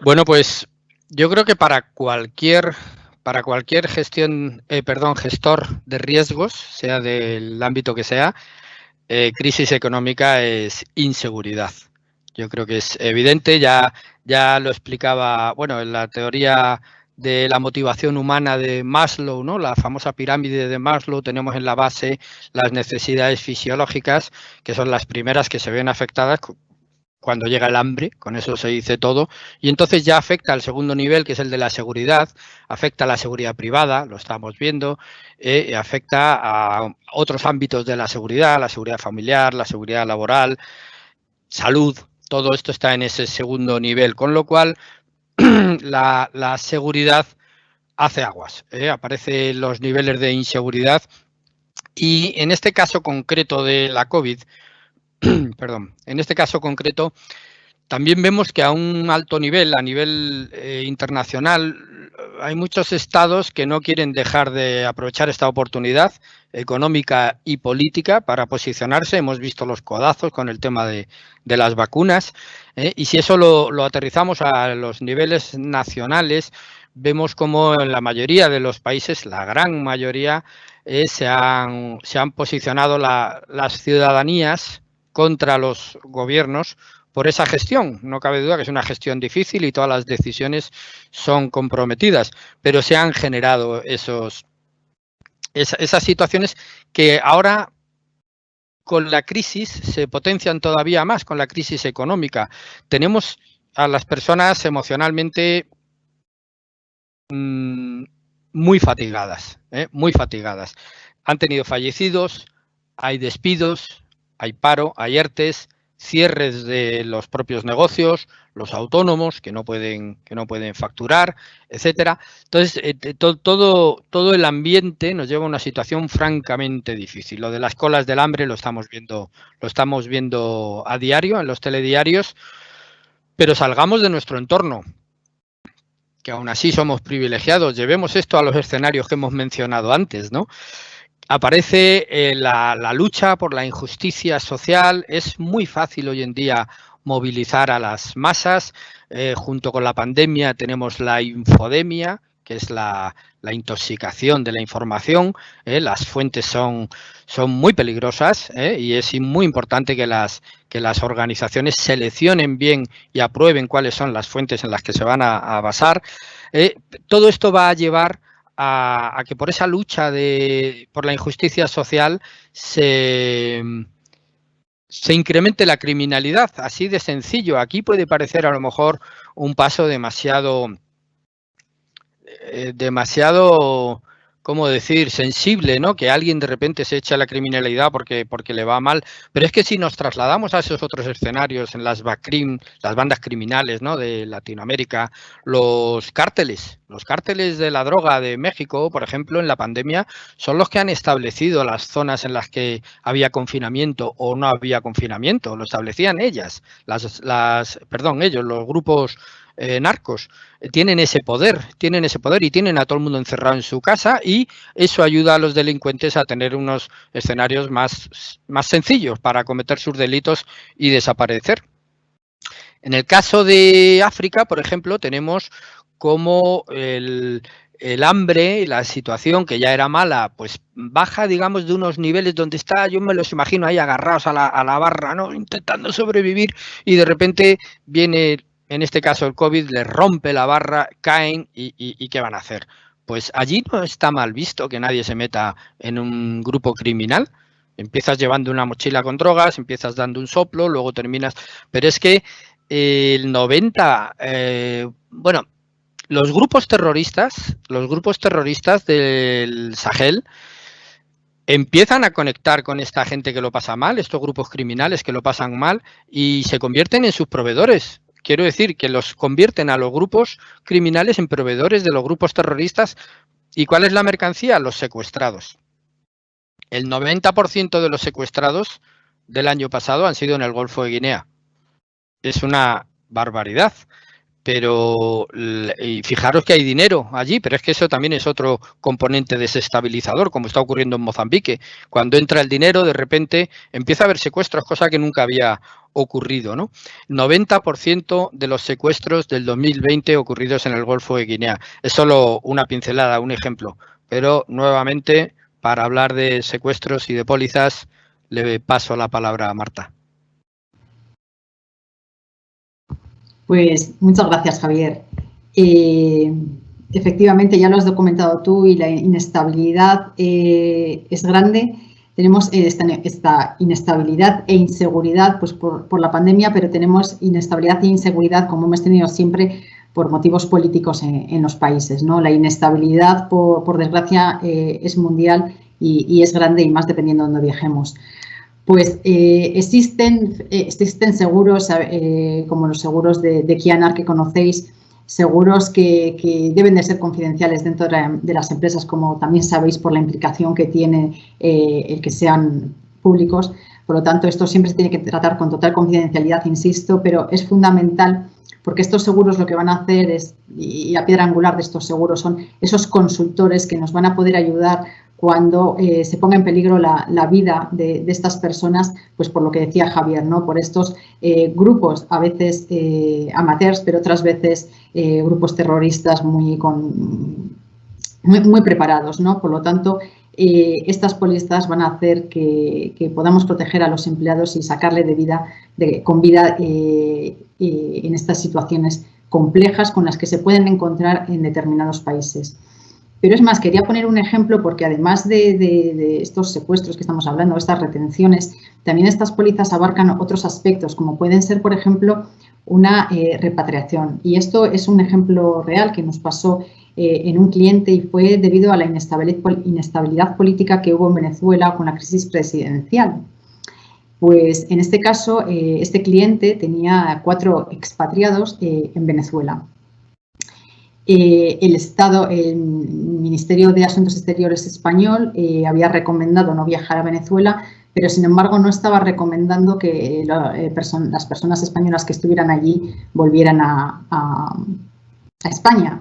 Bueno, pues yo creo que para cualquier gestor de riesgos, sea del ámbito que sea, crisis económica es inseguridad. Yo creo que es evidente, ya lo explicaba, bueno, en la teoría de la motivación humana de Maslow, ¿no? La famosa pirámide de Maslow, tenemos en la base las necesidades fisiológicas, que son las primeras que se ven afectadas cuando llega el hambre, con eso se dice todo, y entonces ya afecta al segundo nivel, que es el de la seguridad, afecta a la seguridad privada, lo estamos viendo, afecta a otros ámbitos de la seguridad familiar, la seguridad laboral, salud, todo esto está en ese segundo nivel, con lo cual la seguridad hace aguas, aparecen los niveles de inseguridad, y en este caso concreto de la COVID, perdón, en este caso concreto, también vemos que a un alto nivel, a nivel internacional, hay muchos estados que no quieren dejar de aprovechar esta oportunidad económica y política para posicionarse. Hemos visto los codazos con el tema de las vacunas, y si eso lo aterrizamos a los niveles nacionales, vemos como en la mayoría de los países, la gran mayoría, se han posicionado las ciudadanías contra los gobiernos por esa gestión. No cabe duda que es una gestión difícil y todas las decisiones son comprometidas, pero se han generado esas situaciones que ahora con la crisis se potencian todavía más, con la crisis económica. Tenemos a las personas emocionalmente muy fatigadas, muy fatigadas. Han tenido fallecidos, hay despidos, hay paro, hay ERTEs, cierres de los propios negocios, los autónomos que no pueden facturar, etcétera. Entonces, todo el ambiente nos lleva a una situación francamente difícil. Lo de las colas del hambre lo estamos viendo a diario en los telediarios, pero salgamos de nuestro entorno, que aún así somos privilegiados. Llevemos esto a los escenarios que hemos mencionado antes, ¿no? Aparece la lucha por la injusticia social. Es muy fácil hoy en día movilizar a las masas. Junto con la pandemia tenemos la infodemia, que es la intoxicación de la información. Las fuentes son muy peligrosas, y es muy importante que las organizaciones seleccionen bien y aprueben cuáles son las fuentes en las que se van a basar. Todo esto va a llevar a que por esa lucha por la injusticia social se incremente la criminalidad, así de sencillo. Aquí puede parecer a lo mejor un paso demasiado, ¿cómo decir?, sensible, ¿no? Que alguien de repente se echa a la criminalidad porque le va mal. Pero es que si nos trasladamos a esos otros escenarios, en las bandas criminales, ¿no?, de Latinoamérica, los cárteles de la droga de México, por ejemplo, en la pandemia, son los que han establecido las zonas en las que había confinamiento o no había confinamiento. Lo establecían ellos, los grupos narcos. Tienen ese poder y tienen a todo el mundo encerrado en su casa, y eso ayuda a los delincuentes a tener unos escenarios más sencillos para cometer sus delitos y desaparecer. En el caso de África, por ejemplo, tenemos como el hambre y la situación que ya era mala, pues baja, digamos, de unos niveles donde está, yo me los imagino ahí agarrados a la barra, ¿no? Intentando sobrevivir, y de repente viene, en este caso el COVID, les rompe la barra, caen y ¿qué van a hacer? Pues allí no está mal visto que nadie se meta en un grupo criminal. Empiezas llevando una mochila con drogas, empiezas dando un soplo, luego terminas, pero es que el 90, bueno, los grupos terroristas del Sahel empiezan a conectar con esta gente que lo pasa mal, estos grupos criminales que lo pasan mal, y se convierten en sus proveedores. Quiero decir que los convierten a los grupos criminales en proveedores de los grupos terroristas. ¿Y cuál es la mercancía? Los secuestrados. El 90% de los secuestrados del año pasado han sido en el Golfo de Guinea. Es una barbaridad. Pero y fijaros que hay dinero allí, pero es que eso también es otro componente desestabilizador, como está ocurriendo en Mozambique. Cuando entra el dinero, de repente empieza a haber secuestros, cosa que nunca había ocurrido, ¿no? 90% de los secuestros del 2020 ocurridos en el Golfo de Guinea. Es solo una pincelada, un ejemplo. Pero nuevamente, para hablar de secuestros y de pólizas, le paso la palabra a Marta. Pues muchas gracias, Javier. Efectivamente, ya lo has documentado tú y la inestabilidad es grande. Tenemos esta inestabilidad e inseguridad pues por la pandemia, pero tenemos inestabilidad e inseguridad como hemos tenido siempre por motivos políticos en los países, ¿no? La inestabilidad, por desgracia, es mundial y es grande, y más dependiendo de dónde viajemos. Pues existen seguros, como los seguros de Kianar que conocéis, seguros que deben de ser confidenciales dentro de las empresas, como también sabéis por la implicación que tiene el que sean públicos. Por lo tanto, esto siempre se tiene que tratar con total confidencialidad, insisto, pero es fundamental porque estos seguros lo que van a hacer es, y la piedra angular de estos seguros son esos consultores que nos van a poder ayudar cuando se ponga en peligro la vida de estas personas, pues por lo que decía Javier, ¿no? Por estos grupos, a veces amateurs, pero otras veces grupos terroristas muy preparados, ¿no? Por lo tanto, estas pólizas van a hacer que podamos proteger a los empleados y sacarle con vida en estas situaciones complejas con las que se pueden encontrar en determinados países. Pero es más, quería poner un ejemplo porque además de estos secuestros que estamos hablando, estas retenciones, también estas pólizas abarcan otros aspectos, como pueden ser, por ejemplo, una repatriación. Y esto es un ejemplo real que nos pasó en un cliente y fue debido a la inestabilidad política que hubo en Venezuela con la crisis presidencial. Pues en este caso, este cliente tenía 4 expatriados en Venezuela. El Ministerio de Asuntos Exteriores español había recomendado no viajar a Venezuela, pero sin embargo no estaba recomendando que las personas españolas que estuvieran allí volvieran a España.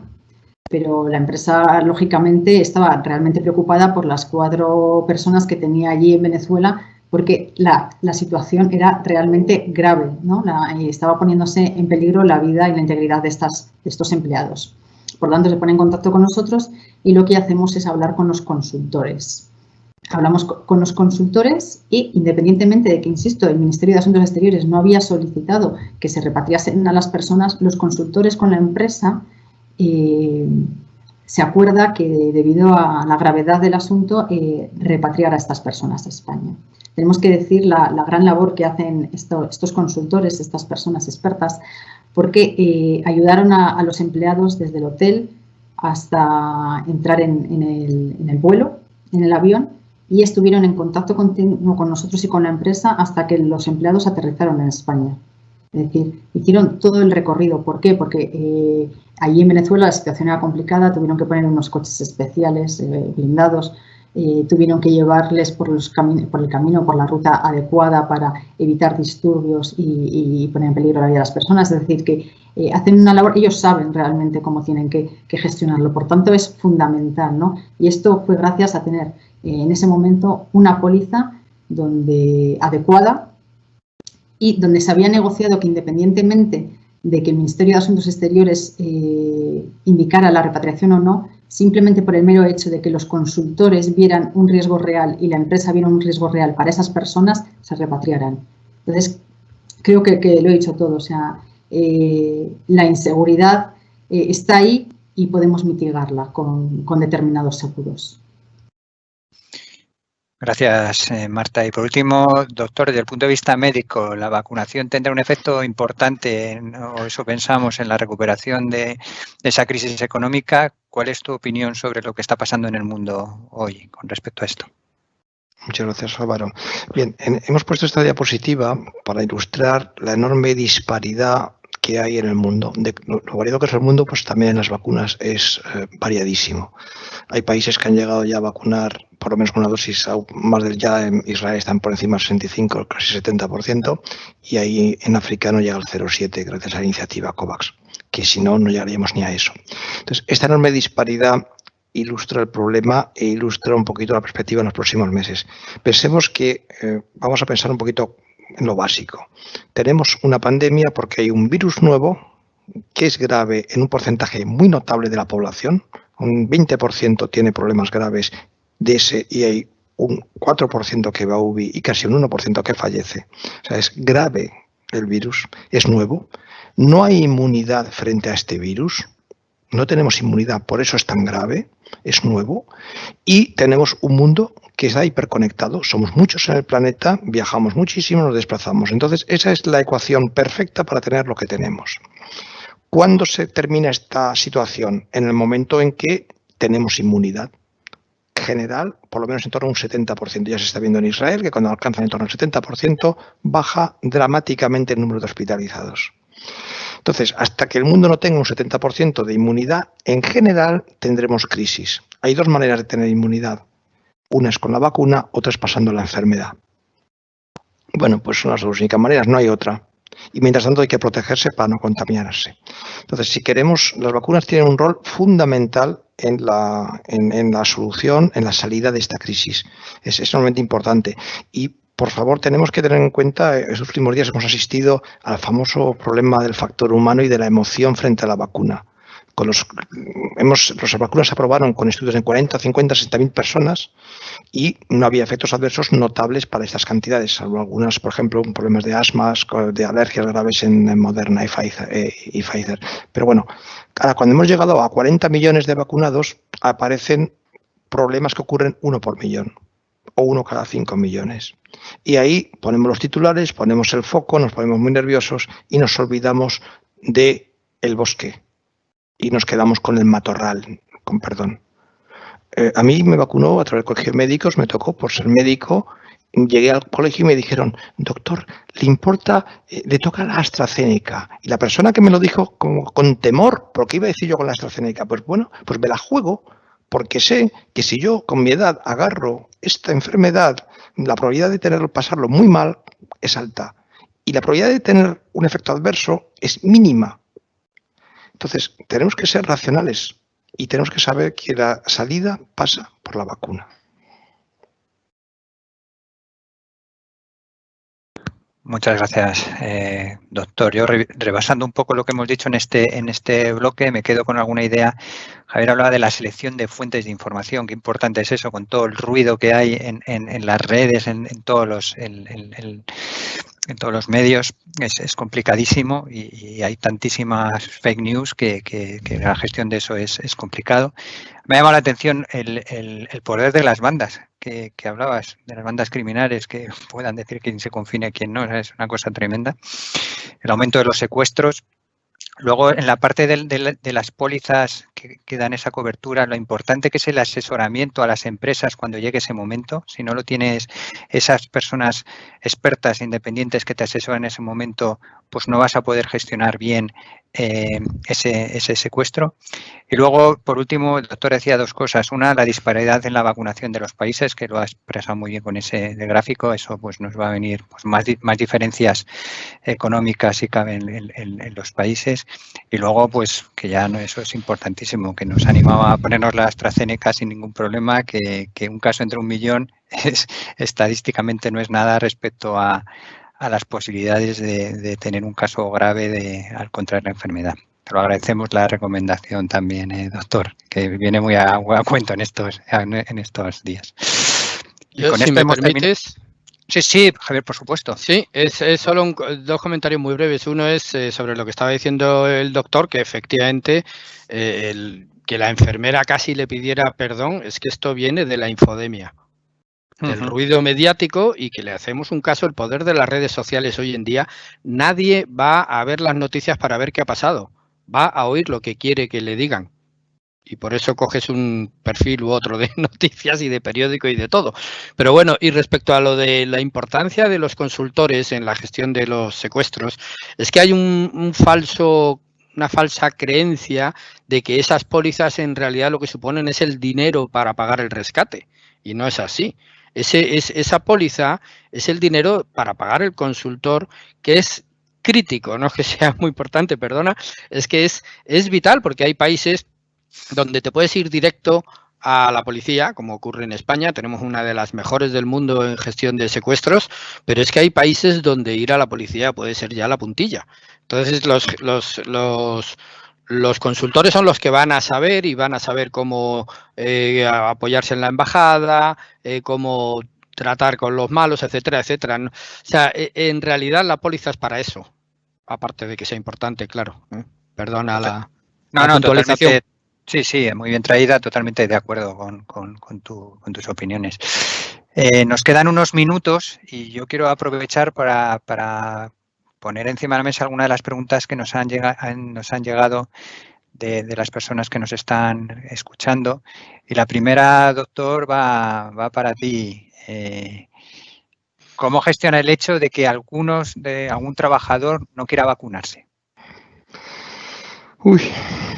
Pero la empresa, lógicamente, estaba realmente preocupada por las 4 personas que tenía allí en Venezuela, porque la situación era realmente grave, ¿no? Estaba poniéndose en peligro la vida y la integridad de estos empleados. Por lo tanto, se pone en contacto con nosotros y lo que hacemos es hablar con los consultores. Hablamos con los consultores y, independientemente de que, insisto, el Ministerio de Asuntos Exteriores no había solicitado que se repatriasen a las personas, los consultores con la empresa se acuerda que, debido a la gravedad del asunto, repatriar a estas personas a España. Tenemos que decir la gran labor que hacen estos consultores, estas personas expertas, porque ayudaron a los empleados desde el hotel hasta entrar en el vuelo, en el avión, y estuvieron en contacto continuo con nosotros y con la empresa hasta que los empleados aterrizaron en España. Es decir, hicieron todo el recorrido. ¿Por qué? Porque allí en Venezuela la situación era complicada, tuvieron que poner unos coches especiales blindados, tuvieron que llevarles por el camino, por la ruta adecuada para evitar disturbios y poner en peligro la vida de las personas. Es decir, que hacen una labor, ellos saben realmente cómo tienen que gestionarlo. Por tanto, es fundamental, ¿no? Y esto fue gracias a tener en ese momento una póliza adecuada y donde se había negociado que, independientemente de que el Ministerio de Asuntos Exteriores indicara la repatriación o no, simplemente por el mero hecho de que los consultores vieran un riesgo real y la empresa viera un riesgo real para esas personas, se repatriarán. Entonces, creo que lo he dicho todo, o sea, la inseguridad está ahí y podemos mitigarla con determinados seguros. Gracias, Marta. Y por último, doctor, desde el punto de vista médico, ¿la vacunación tendrá un efecto importante, o eso pensamos, en la recuperación de esa crisis económica? ¿Cuál es tu opinión sobre lo que está pasando en el mundo hoy con respecto a esto? Muchas gracias, Álvaro. Bien, hemos puesto esta diapositiva para ilustrar la enorme disparidad que hay en el mundo. Lo variado que es el mundo, pues también en las vacunas es variadísimo. Hay países que han llegado ya a vacunar por lo menos con una dosis, más del ya en Israel están por encima del 65, casi 70%, y ahí en África no llega al 0,7 gracias a la iniciativa COVAX, que si no, no llegaríamos ni a eso. Entonces, esta enorme disparidad ilustra el problema e ilustra un poquito la perspectiva en los próximos meses. Pensemos que vamos a pensar un poquito en lo básico. Tenemos una pandemia porque hay un virus nuevo que es grave en un porcentaje muy notable de la población. Un 20% tiene problemas graves de ese y hay un 4% que va a UBI y casi un 1% que fallece. O sea, es grave el virus, es nuevo. No hay inmunidad frente a este virus. No tenemos inmunidad, por eso es tan grave, es nuevo. Y tenemos un mundo que está hiperconectado. Somos muchos en el planeta, viajamos muchísimo, nos desplazamos. Entonces, esa es la ecuación perfecta para tener lo que tenemos. ¿Cuándo se termina esta situación? En el momento en que tenemos inmunidad general, por lo menos en torno a un 70%. Ya se está viendo en Israel que cuando alcanzan en torno al 70% baja dramáticamente el número de hospitalizados. Entonces, hasta que el mundo no tenga un 70% de inmunidad, en general tendremos crisis. Hay dos maneras de tener inmunidad. Una es con la vacuna, otra es pasando la enfermedad. Bueno, pues son las dos únicas maneras, no hay otra. Y mientras tanto hay que protegerse para no contaminarse. Entonces, si queremos, las vacunas tienen un rol fundamental en la solución, en la salida de esta crisis. Es extremadamente importante. Y, por favor, tenemos que tener en cuenta, en estos últimos días hemos asistido al famoso problema del factor humano y de la emoción frente a la vacuna. Las vacunas se aprobaron con estudios en 40, 50, 60.000 personas y no había efectos adversos notables para estas cantidades, salvo algunas, por ejemplo, problemas de asmas, de alergias graves en Moderna y Pfizer. Pero bueno, ahora cuando hemos llegado a 40 millones de vacunados, aparecen problemas que ocurren 1 por millón o 1 cada 5 millones. Y ahí ponemos los titulares, ponemos el foco, nos ponemos muy nerviosos y nos olvidamos del bosque. Y nos quedamos con el matorral, con perdón. A mí me vacunó a través del colegio de médicos, me tocó por ser médico. Llegué al colegio y me dijeron, doctor, le toca la AstraZeneca. Y la persona que me lo dijo con temor, ¿pero qué iba a decir yo con la AstraZeneca? Pues bueno, pues me la juego, porque sé que si yo con mi edad agarro esta enfermedad, la probabilidad de pasarlo muy mal es alta. Y la probabilidad de tener un efecto adverso es mínima. Entonces, tenemos que ser racionales y tenemos que saber que la salida pasa por la vacuna. Muchas gracias, doctor. Yo, rebasando un poco lo que hemos dicho en este bloque, me quedo con alguna idea. Javier hablaba de la selección de fuentes de información. Qué importante es eso, con todo el ruido que hay en las redes, en todos los medios. Es complicadísimo y hay tantísimas fake news que la gestión de eso es complicado. Me ha llamado la atención el poder de las bandas que hablabas, de las bandas criminales que puedan decir quién se confine y quién no. Es una cosa tremenda. El aumento de los secuestros. Luego, en la parte de las pólizas que dan esa cobertura, lo importante que es el asesoramiento a las empresas cuando llegue ese momento. Si no lo tienes, esas personas expertas, independientes que te asesoran en ese momento, pues no vas a poder gestionar bien ese secuestro. Y luego, por último, el doctor decía dos cosas. Una, la disparidad en la vacunación de los países, que lo ha expresado muy bien con ese gráfico. Eso pues nos va a venir pues, más diferencias económicas si caben en los países. Y luego, pues que ya no, eso es importantísimo, que nos animaba a ponernos la AstraZeneca sin ningún problema, que un caso entre 1 millón estadísticamente no es nada respecto a las posibilidades de tener un caso grave al contraer la enfermedad. Te lo agradecemos la recomendación también, doctor, que viene muy a cuento en estos días. Y con si me permites... Sí, Javier, por supuesto. Sí, es solo dos comentarios muy breves. Uno es sobre lo que estaba diciendo el doctor, que efectivamente que la enfermera casi le pidiera perdón, es que esto viene de la infodemia, del ruido mediático, y que le hacemos un caso, el poder de las redes sociales hoy en día. Nadie va a ver las noticias para ver qué ha pasado, va a oír lo que quiere que le digan. Y por eso coges un perfil u otro de noticias y de periódico y de todo. Pero bueno, y respecto a lo de la importancia de los consultores en la gestión de los secuestros, es que hay una falsa creencia de que esas pólizas en realidad lo que suponen es el dinero para pagar el rescate. Y no es así. Esa póliza es el dinero para pagar el consultor, que es crítico, no es que sea muy importante, perdona, es que es vital, porque hay países donde te puedes ir directo a la policía, como ocurre en España. Tenemos una de las mejores del mundo en gestión de secuestros, pero es que hay países donde ir a la policía puede ser ya la puntilla. Entonces los consultores son los que van a saber, y van a saber cómo apoyarse en la embajada, cómo tratar con los malos, etcétera, etcétera. O sea, en realidad la póliza es para eso, aparte de que sea importante, claro. Perdona la puntualización. Sí, muy bien traída, totalmente de acuerdo con tus opiniones. Nos quedan unos minutos y yo quiero aprovechar para poner encima de la mesa algunas de las preguntas que nos han llegado de las personas que nos están escuchando. Y la primera, doctor, va para ti. ¿Cómo gestiona el hecho de que algún trabajador no quiera vacunarse?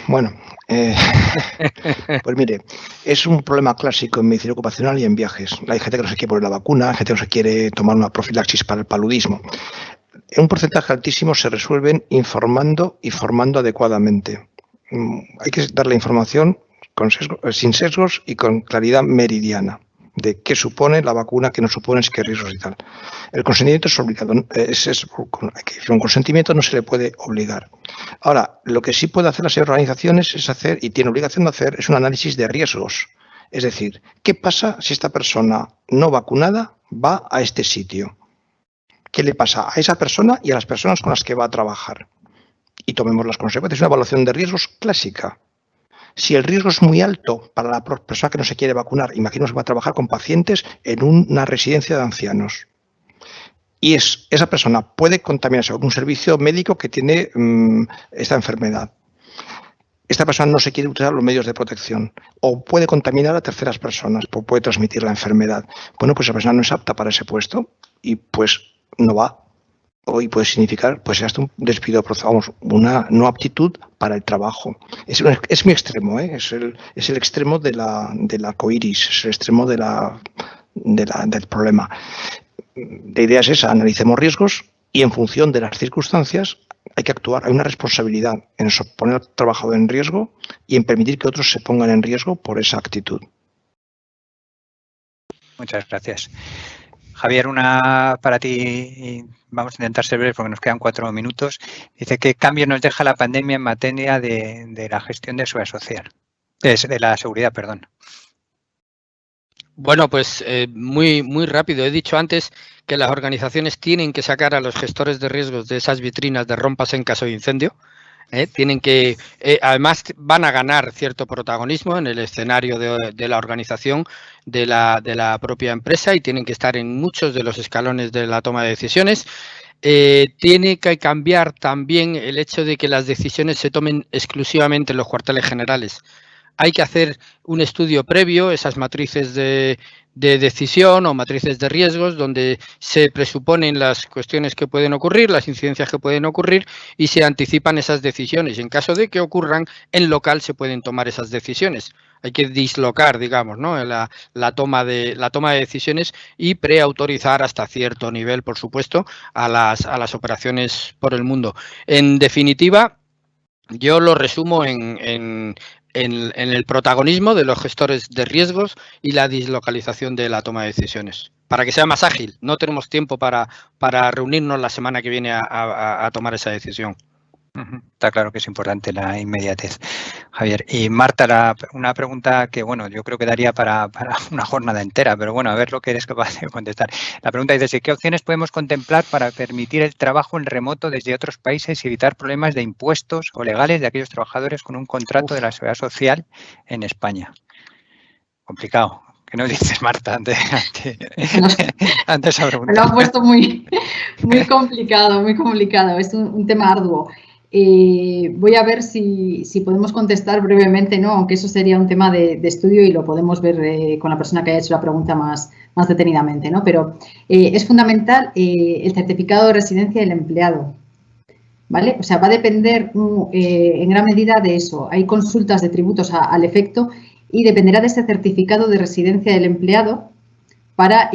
Bueno, pues mire, es un problema clásico en medicina ocupacional y en viajes. Hay gente que no se quiere poner la vacuna, hay gente que no se quiere tomar una profilaxis para el paludismo. En un porcentaje altísimo se resuelven informando y formando adecuadamente. Hay que darle información sin sesgos y con claridad meridiana de qué supone la vacuna, qué no supone, qué riesgos y tal. El consentimiento es obligado, hay que decir, un consentimiento no se le puede obligar. Ahora, lo que sí puede hacer las organizaciones es hacer, y tiene obligación de hacer, es un análisis de riesgos. Es decir, ¿qué pasa si esta persona no vacunada va a este sitio? ¿Qué le pasa a esa persona y a las personas con las que va a trabajar? Y tomemos las consecuencias. Es una evaluación de riesgos clásica. Si el riesgo es muy alto para la persona que no se quiere vacunar, imaginemos que va a trabajar con pacientes en una residencia de ancianos, y esa persona puede contaminarse con un servicio médico que tiene esta enfermedad. Esta persona no se quiere utilizar los medios de protección, o puede contaminar a terceras personas, o puede transmitir la enfermedad. Bueno, pues esa persona no es apta para ese puesto y pues no va. Hoy puede significar pues hasta un despido, una no aptitud para el trabajo. Es muy extremo, ¿eh? Es el extremo de la coiris, es el extremo del problema. La idea es esa: analicemos riesgos y en función de las circunstancias hay que actuar. Hay una responsabilidad en poner al trabajador en riesgo y en permitir que otros se pongan en riesgo por esa actitud. Muchas gracias. Javier, una para ti, vamos a intentar ser breves porque nos quedan 4 minutos. Dice, ¿qué cambio nos deja la pandemia en materia de la gestión de seguridad social? De la seguridad, perdón. Bueno, pues muy rápido. He dicho antes que las organizaciones tienen que sacar a los gestores de riesgos de esas vitrinas de rompas en caso de incendio. Tienen que, además van a ganar cierto protagonismo en el escenario de la organización, de la propia empresa, y tienen que estar en muchos de los escalones de la toma de decisiones. Tiene que cambiar también el hecho de que las decisiones se tomen exclusivamente en los cuarteles generales. Hay que hacer un estudio previo, esas matrices de decisión o matrices de riesgos, donde se presuponen las cuestiones que pueden ocurrir, las incidencias que pueden ocurrir, y se anticipan esas decisiones. En caso de que ocurran, en local se pueden tomar esas decisiones. Hay que dislocar, digamos, ¿no?, la toma de decisiones y preautorizar hasta cierto nivel, por supuesto, a las operaciones por el mundo. En definitiva, yo lo resumo en el protagonismo de los gestores de riesgos y la dislocalización de la toma de decisiones, para que sea más ágil. No tenemos tiempo para reunirnos la semana que viene a tomar esa decisión. Está claro que es importante la inmediatez, Javier. Y Marta, una pregunta que, bueno, yo creo que daría para una jornada entera, pero bueno, a ver lo que eres capaz de contestar. La pregunta dice, ¿qué opciones podemos contemplar para permitir el trabajo en remoto desde otros países y evitar problemas de impuestos o legales de aquellos trabajadores con un contrato de la Seguridad Social en España? Complicado. ¿Qué nos dices, Marta, ante esa pregunta? Me lo ha puesto muy complicado. Es un tema arduo. Voy a ver si podemos contestar brevemente, ¿no? Aunque eso sería un tema de estudio y lo podemos ver con la persona que haya hecho la pregunta más detenidamente, ¿no? Pero es fundamental el certificado de residencia del empleado, ¿vale? O sea, va a depender en gran medida de eso. Hay consultas de tributos al efecto y dependerá de ese certificado de residencia del empleado para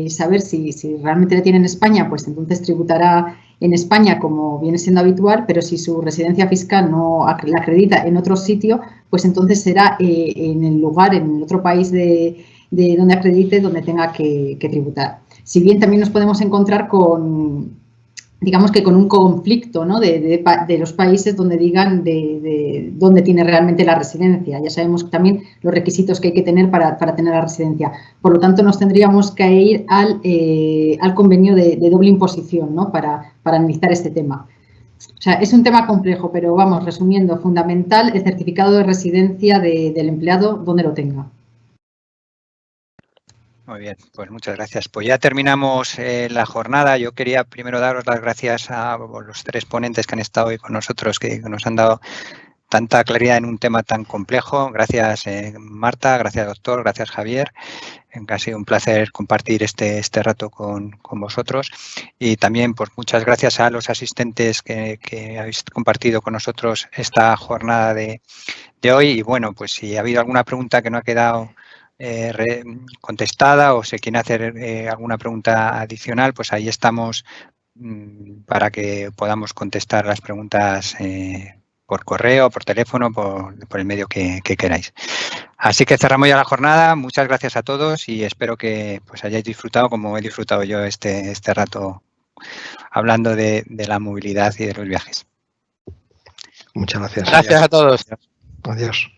saber si realmente le tiene en España, pues entonces tributará en España como viene siendo habitual, pero si su residencia fiscal no la acredita en otro sitio, pues entonces será en el lugar, en el otro país de donde acredite, donde tenga que tributar. Si bien también nos podemos encontrar con, digamos que con un conflicto, ¿no? de los países donde digan de dónde tiene realmente la residencia. Ya sabemos también los requisitos que hay que tener para tener la residencia. Por lo tanto, nos tendríamos que ir al convenio de doble imposición, ¿no? para analizar este tema. O sea, es un tema complejo, pero vamos, resumiendo, fundamental el certificado de residencia del empleado donde lo tenga. Muy bien, pues muchas gracias. Pues ya terminamos la jornada. Yo quería primero daros las gracias a los tres ponentes que han estado hoy con nosotros, que nos han dado tanta claridad en un tema tan complejo. Gracias, Marta, gracias, doctor, gracias, Javier. Ha sido un placer compartir este rato con vosotros. Y también, pues muchas gracias a los asistentes que habéis compartido con nosotros esta jornada de hoy. Y bueno, pues si ha habido alguna pregunta que no ha quedado contestada o se quiere hacer alguna pregunta adicional, pues ahí estamos para que podamos contestar las preguntas por correo, por teléfono, por el medio que queráis. Así que cerramos ya la jornada. Muchas gracias a todos y espero que pues hayáis disfrutado como he disfrutado yo este rato hablando de la movilidad y de los viajes. Muchas gracias. Gracias a todos. Adiós.